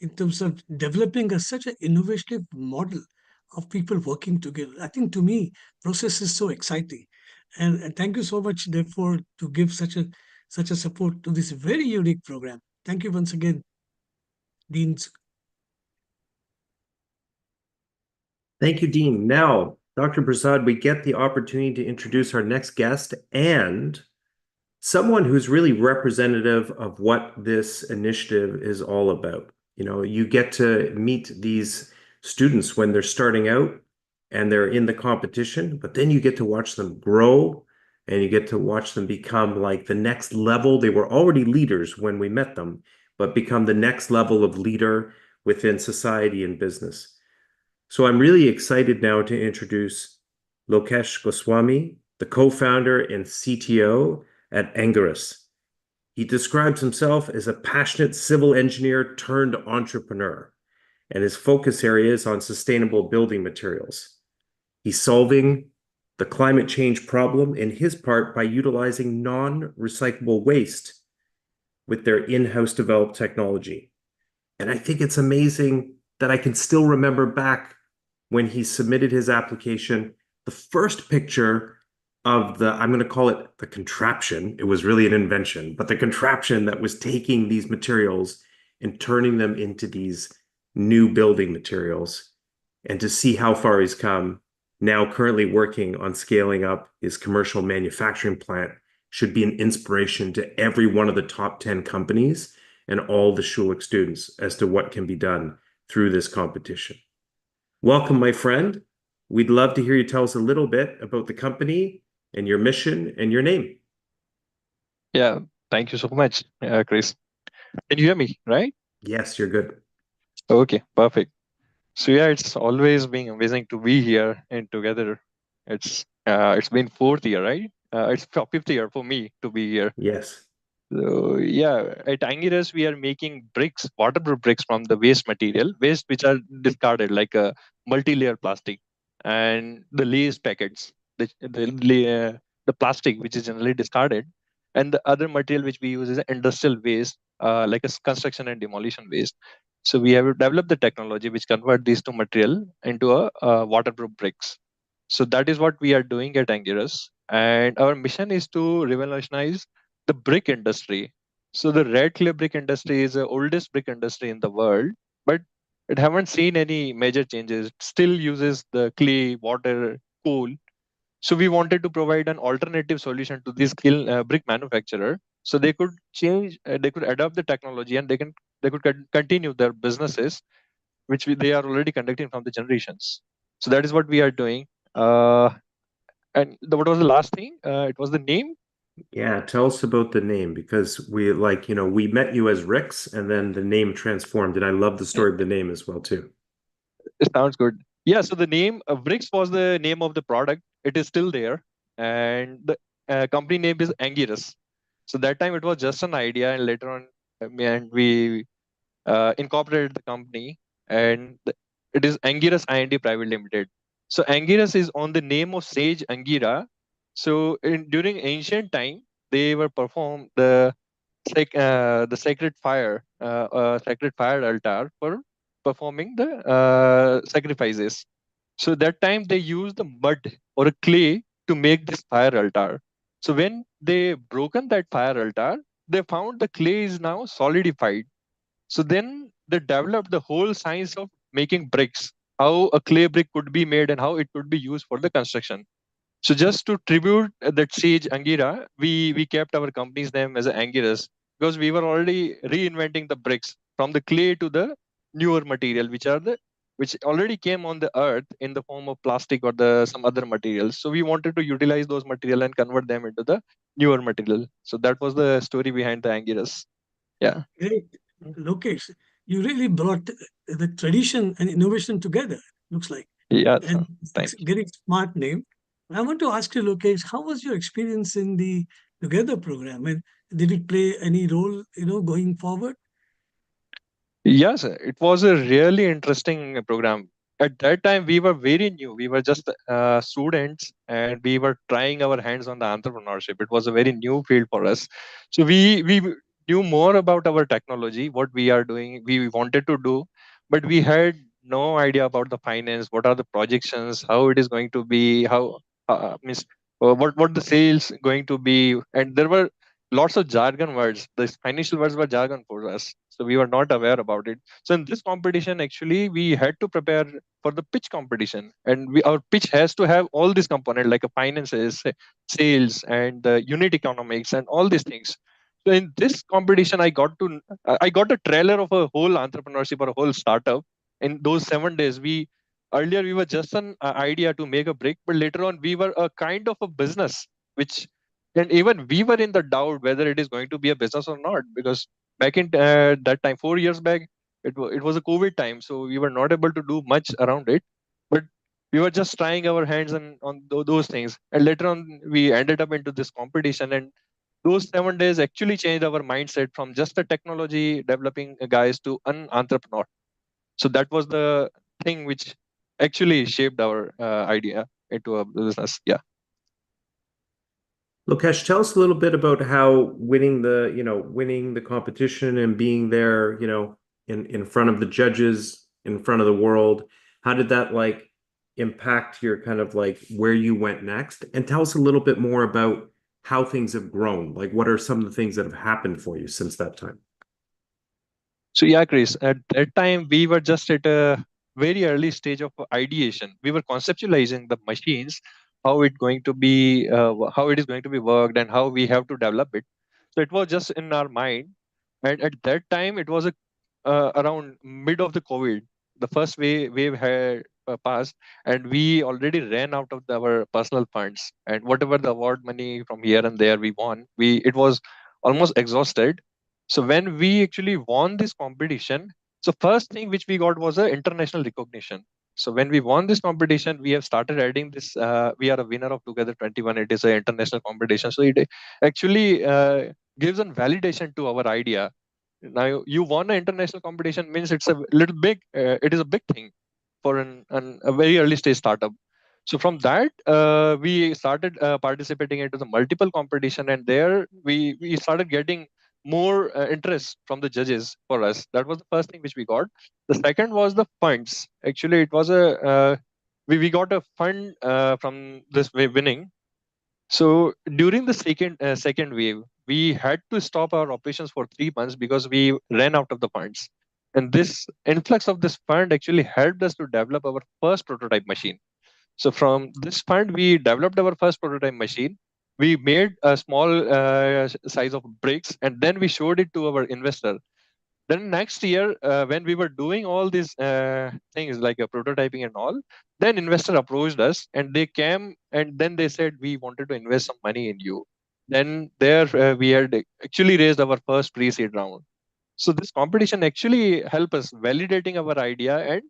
in terms of developing such an innovative model of people working together. I think to me, process is so exciting. And thank you so much, therefore, to give such a support to this very unique program. Thank you once again, Deans. Thank you, Dean. Now, Dr. Prasad, we get the opportunity to introduce our next guest and someone who's really representative of what this initiative is all about. You get to meet these students when they're starting out and they're in the competition, but then you get to watch them grow and you get to watch them become like the next level. They were already leaders when we met them, but become the next level of leader within society and business. So I'm really excited now to introduce Lokesh Goswami, the co-founder and CTO at Angerus. He describes himself as a passionate civil engineer turned entrepreneur. and his focus area is on sustainable building materials. He's solving the climate change problem in his part by utilizing non-recyclable waste with their in-house developed technology. And I think it's amazing that I can still remember back when he submitted his application, the first picture of the, I'm going to call it the contraption. It was really an invention, but the contraption that was taking these materials and turning them into these new building materials. And to see how far he's come, now currently working on scaling up his commercial manufacturing plant, should be an inspiration to every one of the top 10 companies and all the Schulich students as to what can be done through this competition. Welcome, my friend. We'd love to hear you tell us a little bit about the company and your mission and your name. Yeah, thank you so much, Chris. Can you hear me, right? Yes, you're good. Okay, perfect. So yeah, it's always been amazing to be here and together. It's been fourth year, right? It's fifth year for me to be here. Yes. So yeah, at Angiras we are making bricks, waterproof bricks from the waste material, waste which are discarded like a multi-layer plastic, and the lace packets, the plastic which is generally discarded, and the other material which we use is industrial waste, like a construction and demolition waste. So we have developed the technology which convert these two material into a waterproof bricks. So that is what we are doing at Angiras, and our mission is to revolutionize the brick industry. So the red clay brick industry is the oldest brick industry in the world, but it haven't seen any major changes. It still uses the clay, water, coal. So we wanted to provide an alternative solution to this brick manufacturer, so they could change, they could adopt the technology, and they could continue their businesses, which they are already conducting from the generations. So that is what we are doing. And what was the last thing? It was the name. Yeah, tell us about the name, because we we met you as Rix and then the name transformed, and I love the story of the name as well too. It sounds good. Yeah, so the name Bricks was the name of the product. It is still there, and the company name is Angiras. So that time it was just an idea, and later on, and we incorporated the company, and it is Angiras IND Private Limited. So Angiras is on the name of sage Angira. So during ancient time, they were performed the sacred fire altar for performing the sacrifices. So that time they used the mud or a clay to make this fire altar. So when they broken that fire altar, they found the clay is now solidified. So then they developed the whole science of making bricks, how a clay brick could be made and how it could be used for the construction. So just to tribute that sage Angira, we kept our company's name as Angiras, because we were already reinventing the bricks from the clay to the newer material, which already came on the earth in the form of plastic or the some other materials. So we wanted to utilize those material and convert them into the newer material. So that was the story behind the Angiras. Yeah. Great. Lokesh, you really brought the tradition and innovation together, looks like. Yeah. And Thank it's a you. very smart name. I want to ask you, Lokesh, how was your experience in the Together program? And did it play any role, going forward? Yes, it was a really interesting program. At that time, we were very new. We were just students, and we were trying our hands on the entrepreneurship. It was a very new field for us. So we knew more about our technology, what we are doing, we wanted to do, but we had no idea about the finance. What are the projections? How it is going to be? How means what the sales going to be? And there were lots of jargon words. The financial words were jargon for us, so we were not aware about it. So in this competition, actually, we had to prepare for the pitch competition, and our pitch has to have all these components like finances, sales, and the unit economics, and all these things. So in this competition, I got a trailer of a whole entrepreneurship or a whole startup. In those 7 days, we earlier we were just an idea to make a brick, but later on we were a kind of a business, which and even we were in the doubt whether it is going to be a business or not, because back in that time 4 years back, it was a COVID time, so we were not able to do much around it, but we were just trying our hands on those things, and later on we ended up into this competition, and those 7 days actually changed our mindset from just a technology developing guys to an entrepreneur. So that was the thing which actually shaped our idea into a business. Yeah. Lokesh, tell us a little bit about how winning the competition and being there, in front of the judges, in front of the world, how did that like impact your kind of like where you went next? And tell us a little bit more about how things have grown. Like, what are some of the things that have happened for you since that time? So yeah, Chris, at that time we were just at a very early stage of ideation. We were conceptualizing the machines, how it going to be, how it is going to be worked, and how we have to develop it. So it was just in our mind, and at that time it was around mid of the COVID. The first wave had passed, and we already ran out of our personal funds, and whatever the award money from here and there we won, it was almost exhausted. So when we actually won this competition, so first thing which we got was a international recognition. So when we won this competition, we have started adding this. We are a winner of Together 21. It is an international competition. So it actually gives a validation to our idea. Now you won an international competition means it's a little big. It is a big thing for a very early stage startup. So from that, we started participating into the multiple competition, and there we started getting more interest from the judges for us. That was the first thing which we got. The second was the funds. Actually, it was we got a fund from this winning. So during the second wave, we had to stop our operations for 3 months because we ran out of the funds. And this influx of this fund actually helped us to develop our first prototype machine. So from this fund, we developed our first prototype machine. We made a small size of bricks, and then we showed it to our investor. Then next year, when we were doing all these things like prototyping and all, then investor approached us, and they came and then they said we wanted to invest some money in you. Then there we had actually raised our first pre-seed round. So this competition actually helped us validating our idea and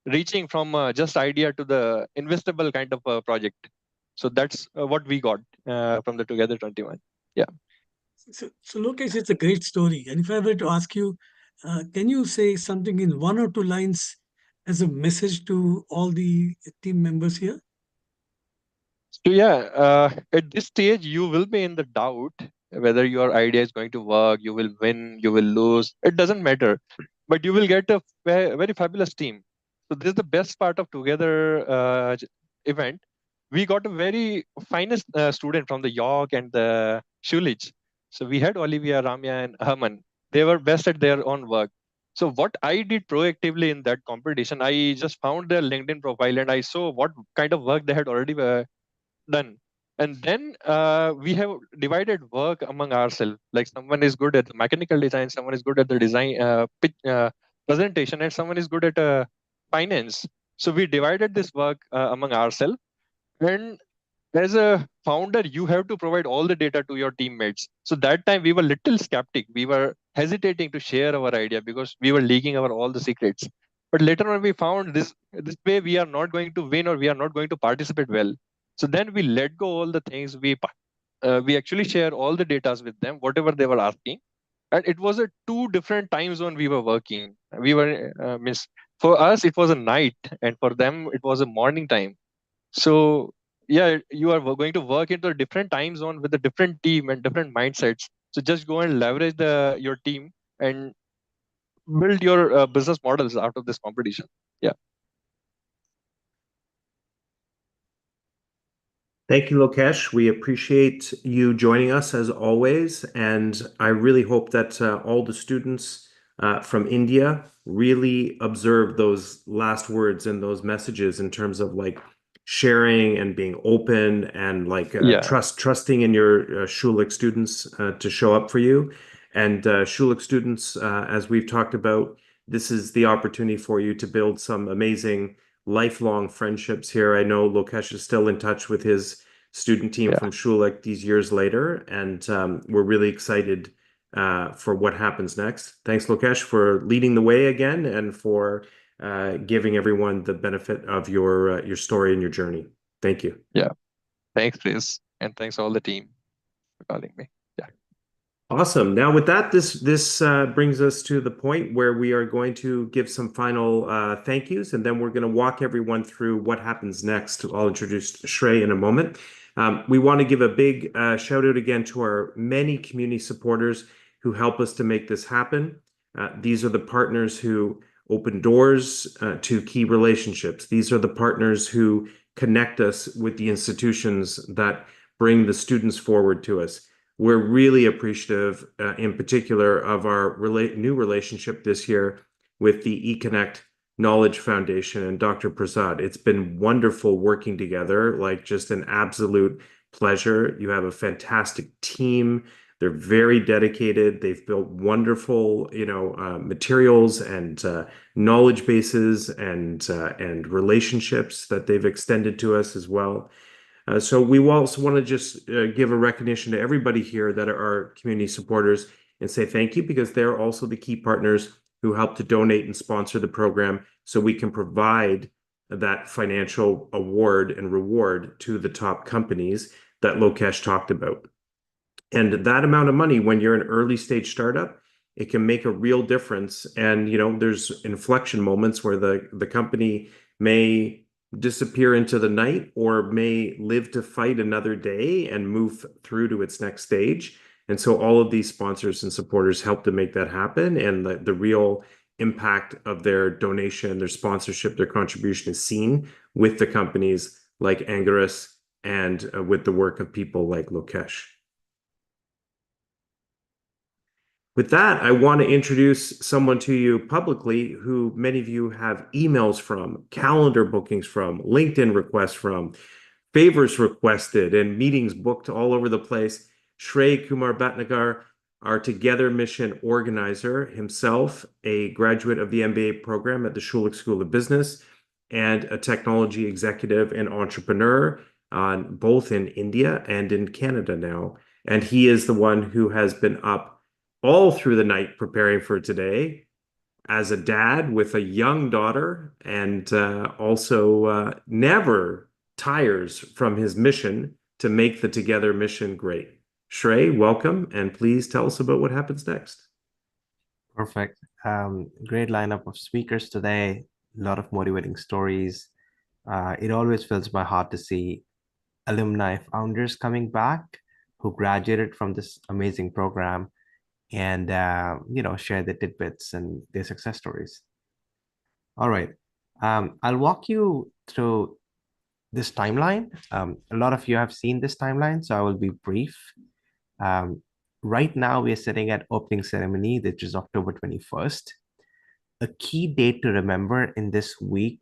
reaching from just idea to the investable kind of project. So that's what we got from the Together 21. Yeah. So Lokesh, it's a great story. And if I were to ask you, can you say something in one or two lines as a message to all the team members here? So yeah, at this stage, you will be in the doubt whether your idea is going to work. You will win, you will lose. It doesn't matter, but you will get a very fabulous team. So this is the best part of Together event. We got a very finest student from the York and the Schulich. So we had Olivia, Ramya, and Herman. They were best at their own work. So what I did proactively in that competition, I just found their LinkedIn profile and I saw what kind of work they had already done. And then we have divided work among ourselves. Like someone is good at the mechanical design, someone is good at the design presentation, and someone is good at finance. So we divided this work among ourselves. And as a founder, you have to provide all the data to your teammates. So that time we were little skeptic. We were hesitating to share our idea because we were leaking our all the secrets. But later on, we found this way we are not going to win or we are not going to participate well. So then we let go all the things. We actually share all the data with them, whatever they were asking. And it was a two different time zone we were working. We were miss for us it was a night, and for them it was a morning time. So yeah, you are going to work into a different time zone with a different team and different mindsets. So just go and leverage your team and build your business models out of this competition. Yeah. Thank you, Lokesh. We appreciate you joining us as always. And I really hope that all the students from India really observe those last words and those messages in terms of like sharing and being open and like Yeah. trusting in your Schulich students to show up for you. And Schulich students, as we've talked about, this is the opportunity for you to build some amazing lifelong friendships here. I know Lokesh is still in touch with his student team Yeah. from Schulich these years later, and we're really excited for what happens next. Thanks, Lokesh, for leading the way again and for giving everyone the benefit of your story and your journey. Thank you. Yeah. Thanks, Chris. And thanks all the team for calling me. Yeah. Awesome. Now, with that, this brings us to the point where we are going to give some final thank yous, and then we're going to walk everyone through what happens next. I'll introduce Shrey in a moment. We want to give a big shout out again to our many community supporters who help us to make this happen. These are the partners who open doors to key relationships. These are the partners who connect us with the institutions that bring the students forward to us. We're really appreciative, in particular, of our new relationship this year with the Ekonnect Knowledge Foundation and Dr. Prasad. It's been wonderful working together, like just an absolute pleasure. You have a fantastic team. They're very dedicated. They've built wonderful, materials and knowledge bases and relationships that they've extended to us as well. So we also want to just give a recognition to everybody here that are our community supporters and say thank you, because they're also the key partners who help to donate and sponsor the program so we can provide that financial award and reward to the top companies that Lokesh talked about. And that amount of money, when you're an early stage startup, it can make a real difference. And, there's inflection moments where the company may disappear into the night or may live to fight another day and move through to its next stage. And so all of these sponsors and supporters help to make that happen. And the real impact of their donation, their sponsorship, their contribution is seen with the companies like Angerus and with the work of people like Lokesh. With that, I want to introduce someone to you publicly who many of you have emails from, calendar bookings from, LinkedIn requests from, favors requested, and meetings booked all over the place. Shrey Kumar Bhatnagar, our Together mission organizer himself, a graduate of the MBA program at the Schulich School of Business, and a technology executive and entrepreneur, both in India and in Canada now. And he is the one who has been up all through the night preparing for today as a dad with a young daughter, and also never tires from his mission to make the Together mission great. Shrey, welcome, and please tell us about what happens next. Perfect. Great lineup of speakers today. A lot of motivating stories. It always fills my heart to see alumni founders coming back who graduated from this amazing program and share their tidbits and their success stories. All right. I'll walk you through this timeline. A lot of you have seen this timeline, so I will be brief. Right now, we are sitting at opening ceremony, which is October 21st. A key date to remember in this week,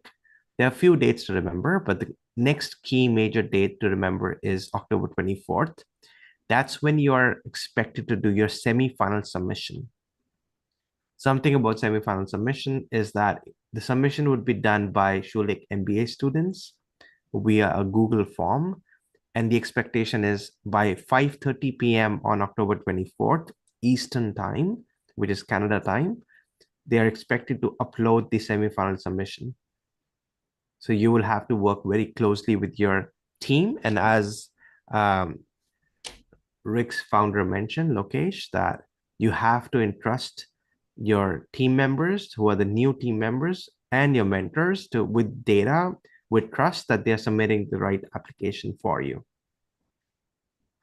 there are a few dates to remember, but the next key major date to remember is October 24th. That's when you are expected to do your semi-final submission. Something about semi-final submission is that the submission would be done by Schulich MBA students via a Google form. And the expectation is by 5:30 p.m. on October 24th, Eastern time, which is Canada time, they are expected to upload the semi-final submission. So you will have to work very closely with your team. And as Rick's founder mentioned, Lokesh, that you have to entrust your team members who are the new team members and your mentors with data, with trust that they're submitting the right application for you.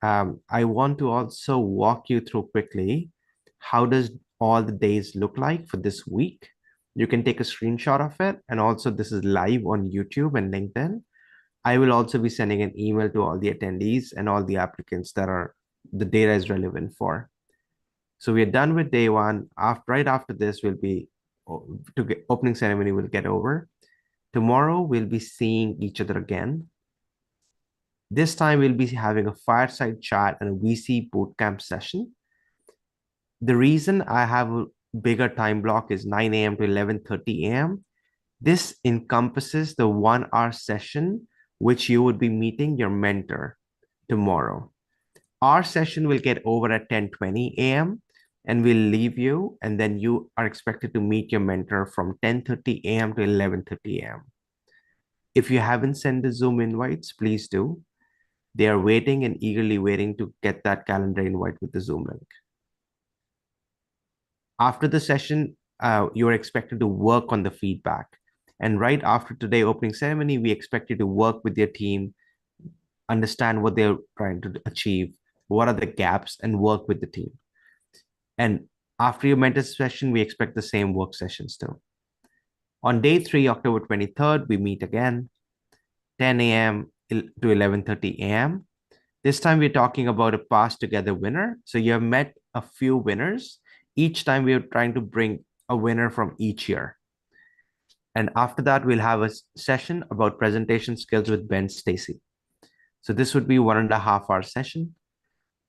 I want to also walk you through quickly, how does all the days look like for this week? You can take a screenshot of it. And also this is live on YouTube and LinkedIn. I will also be sending an email to all the attendees and all the applicants that the data is relevant for. So we are done with day one. Right after this will be opening ceremony will get over. Tomorrow we'll be seeing each other again. This time we'll be having a fireside chat and a VC bootcamp session. The reason I have a bigger time block is 9 a.m. to 11:30 a.m. This encompasses the 1-hour session, which you would be meeting your mentor tomorrow. Our session will get over at 10:20 a.m. and we'll leave you, and then you are expected to meet your mentor from 10:30 a.m. to 11:30 a.m. If you haven't sent the Zoom invites, please do. They are waiting and eagerly waiting to get that calendar invite with the Zoom link. After the session, you're expected to work on the feedback. And right after today opening ceremony, we expect you to work with your team, understand what they're trying to achieve, what are the gaps, and work with the team. And after your mentor session, we expect the same work sessions too. On day 3, October 23rd, we meet again, 10 a.m. to 11:30 a.m. This time we're talking about a pass together winner. So you have met a few winners. Each time we're trying to bring a winner from each year. And after that, we'll have a session about presentation skills with Ben Stacy. So this would be 1.5 hour session.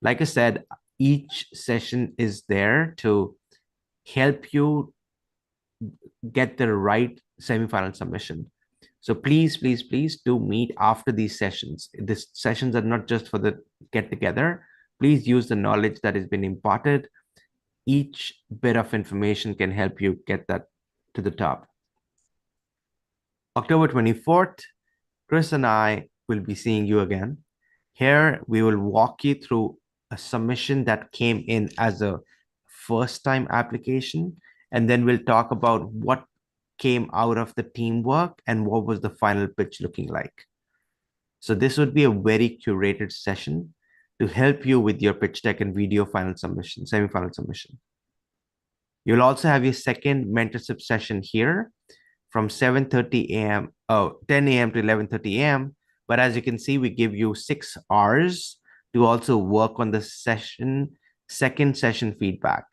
Like I said, each session is there to help you get the right semifinal submission. So please, please, please do meet after these sessions. These sessions are not just for the get together. Please use the knowledge that has been imparted. Each bit of information can help you get that to the top. October 24th, Chris and I will be seeing you again. Here, we will walk you through a submission that came in as a first time application. And then we'll talk about what came out of the teamwork and what was the final pitch looking like. So this would be a very curated session to help you with your pitch deck and video final submission, semi-final submission. You'll also have your second mentorship session here from 7:30 a.m. 10 a.m. to 11:30 a.m. But as you can see, we give you 6 hours to also work on the second session feedback.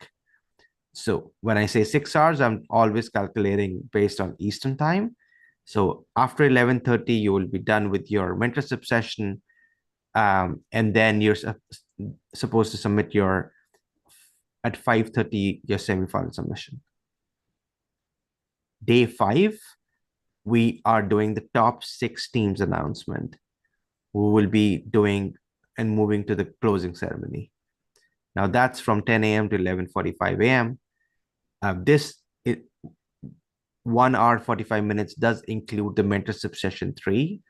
So when I say 6 hours, I'm always calculating based on Eastern time. So after 11:30, you will be done with your mentorship session. And then you're supposed to submit at 5:30, your semifinal submission. Day 5, we are doing the top 6 teams announcement. We will be doing and moving to the closing ceremony. Now that's from 10 a.m. to 11:45 a.m. This 1 hour 45 minutes does include the mentorship session 3,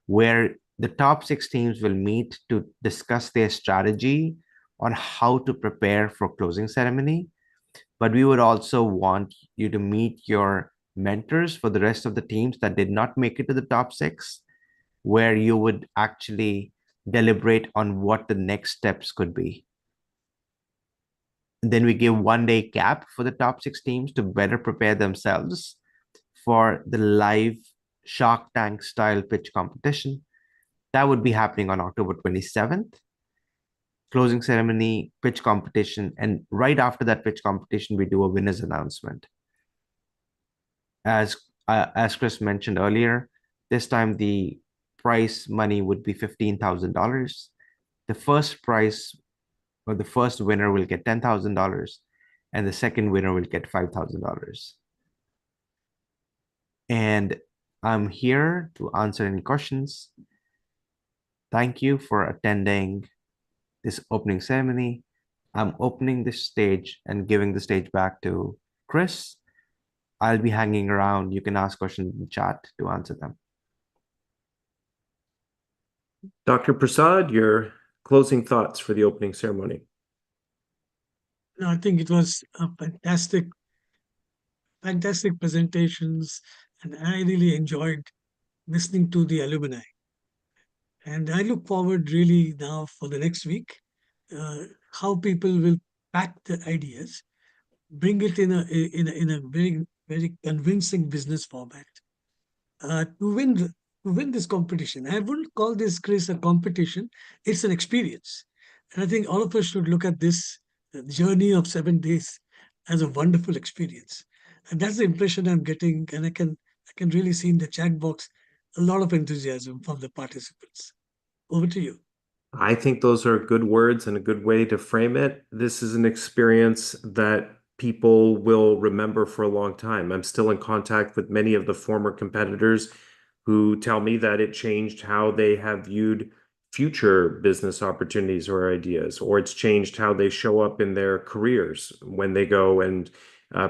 where the top 6 teams will meet to discuss their strategy on how to prepare for closing ceremony. But we would also want you to meet your mentors for the rest of the teams that did not make it to the top 6, where you would actually deliberate on what the next steps could be. And then we give 1 day gap for the top 6 teams to better prepare themselves for the live Shark Tank style pitch competition. That would be happening on October 27th. Closing ceremony, pitch competition, and right after that pitch competition, we do a winner's announcement. As Chris mentioned earlier, this time the prize money would be $15,000. The first prize or the first winner will get $10,000, and the second winner will get $5,000. And I'm here to answer any questions. Thank you for attending this opening ceremony. I'm opening this stage and giving the stage back to Chris. I'll be hanging around. You can ask questions in the chat to answer them. Dr. Prasad, your closing thoughts for the opening ceremony. No, I think it was a fantastic presentations, and I really enjoyed listening to the alumni. And I look forward really now for the next week, how people will pack the ideas, bring it in a very, very convincing business format, to win this competition. I wouldn't call this, Chris, a competition. It's an experience. And I think all of us should look at this journey of 7 days as a wonderful experience. And that's the impression I'm getting. And I can really see in the chat box a lot of enthusiasm from the participants. Over to you. I think those are good words and a good way to frame it. This is an experience that people will remember for a long time. I'm still in contact with many of the former competitors who tell me that it changed how they have viewed future business opportunities or ideas, or it's changed how they show up in their careers when they go and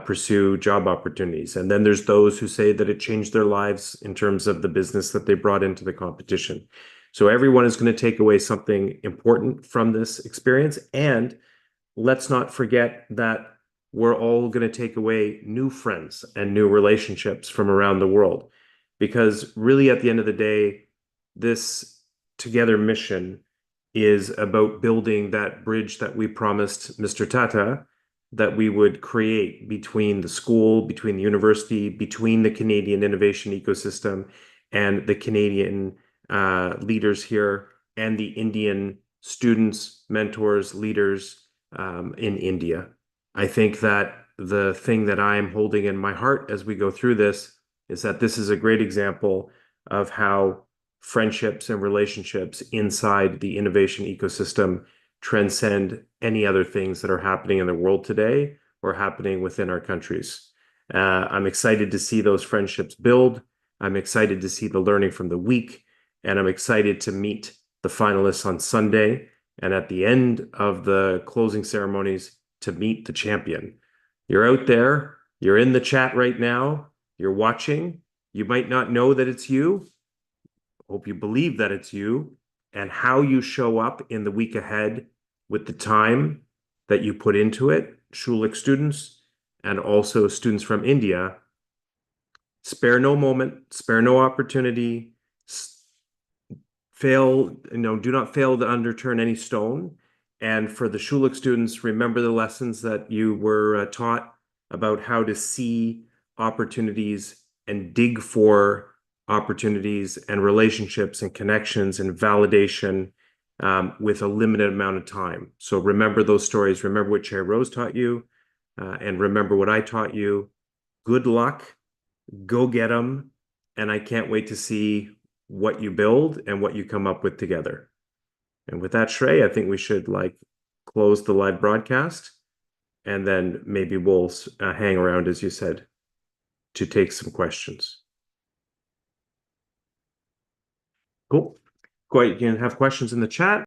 pursue job opportunities. And then there's those who say that it changed their lives in terms of the business that they brought into the competition. So everyone is going to take away something important from this experience. And let's not forget that we're all going to take away new friends and new relationships from around the world. Because really, at the end of the day, this Together mission is about building that bridge that we promised Mr. Tata that we would create between the school, between the university, between the Canadian innovation ecosystem and the Canadian leaders here and the Indian students, mentors, leaders in India. I think that the thing that I am holding in my heart as we go through this is that this is a great example of how friendships and relationships inside the innovation ecosystem transcend any other things that are happening in the world today or happening within our countries. I'm excited to see those friendships build. I'm excited to see the learning from the week, and I'm excited to meet the finalists on Sunday, and at the end of the closing ceremonies, to meet the champion. You're out there, you're in the chat right now, you're watching. You might not know that it's you. Hope you believe that it's you, and how you show up in the week ahead with the time that you put into it, Schulich students, and also students from India. Spare no moment, spare no opportunity, do not fail to underturn any stone. And for the Schulich students, remember the lessons that you were taught about how to see opportunities and dig for opportunities and relationships and connections and validation with a limited amount of time. So remember those stories. Remember what Chair Rose taught you, and remember what I taught you. Good luck. Go get them. And I can't wait to see what you build and what you come up with together. And with that, Shrey, I think we should close the live broadcast, and then maybe we'll hang around, as you said, to take some questions. Cool. Go ahead, you can have questions in the chat.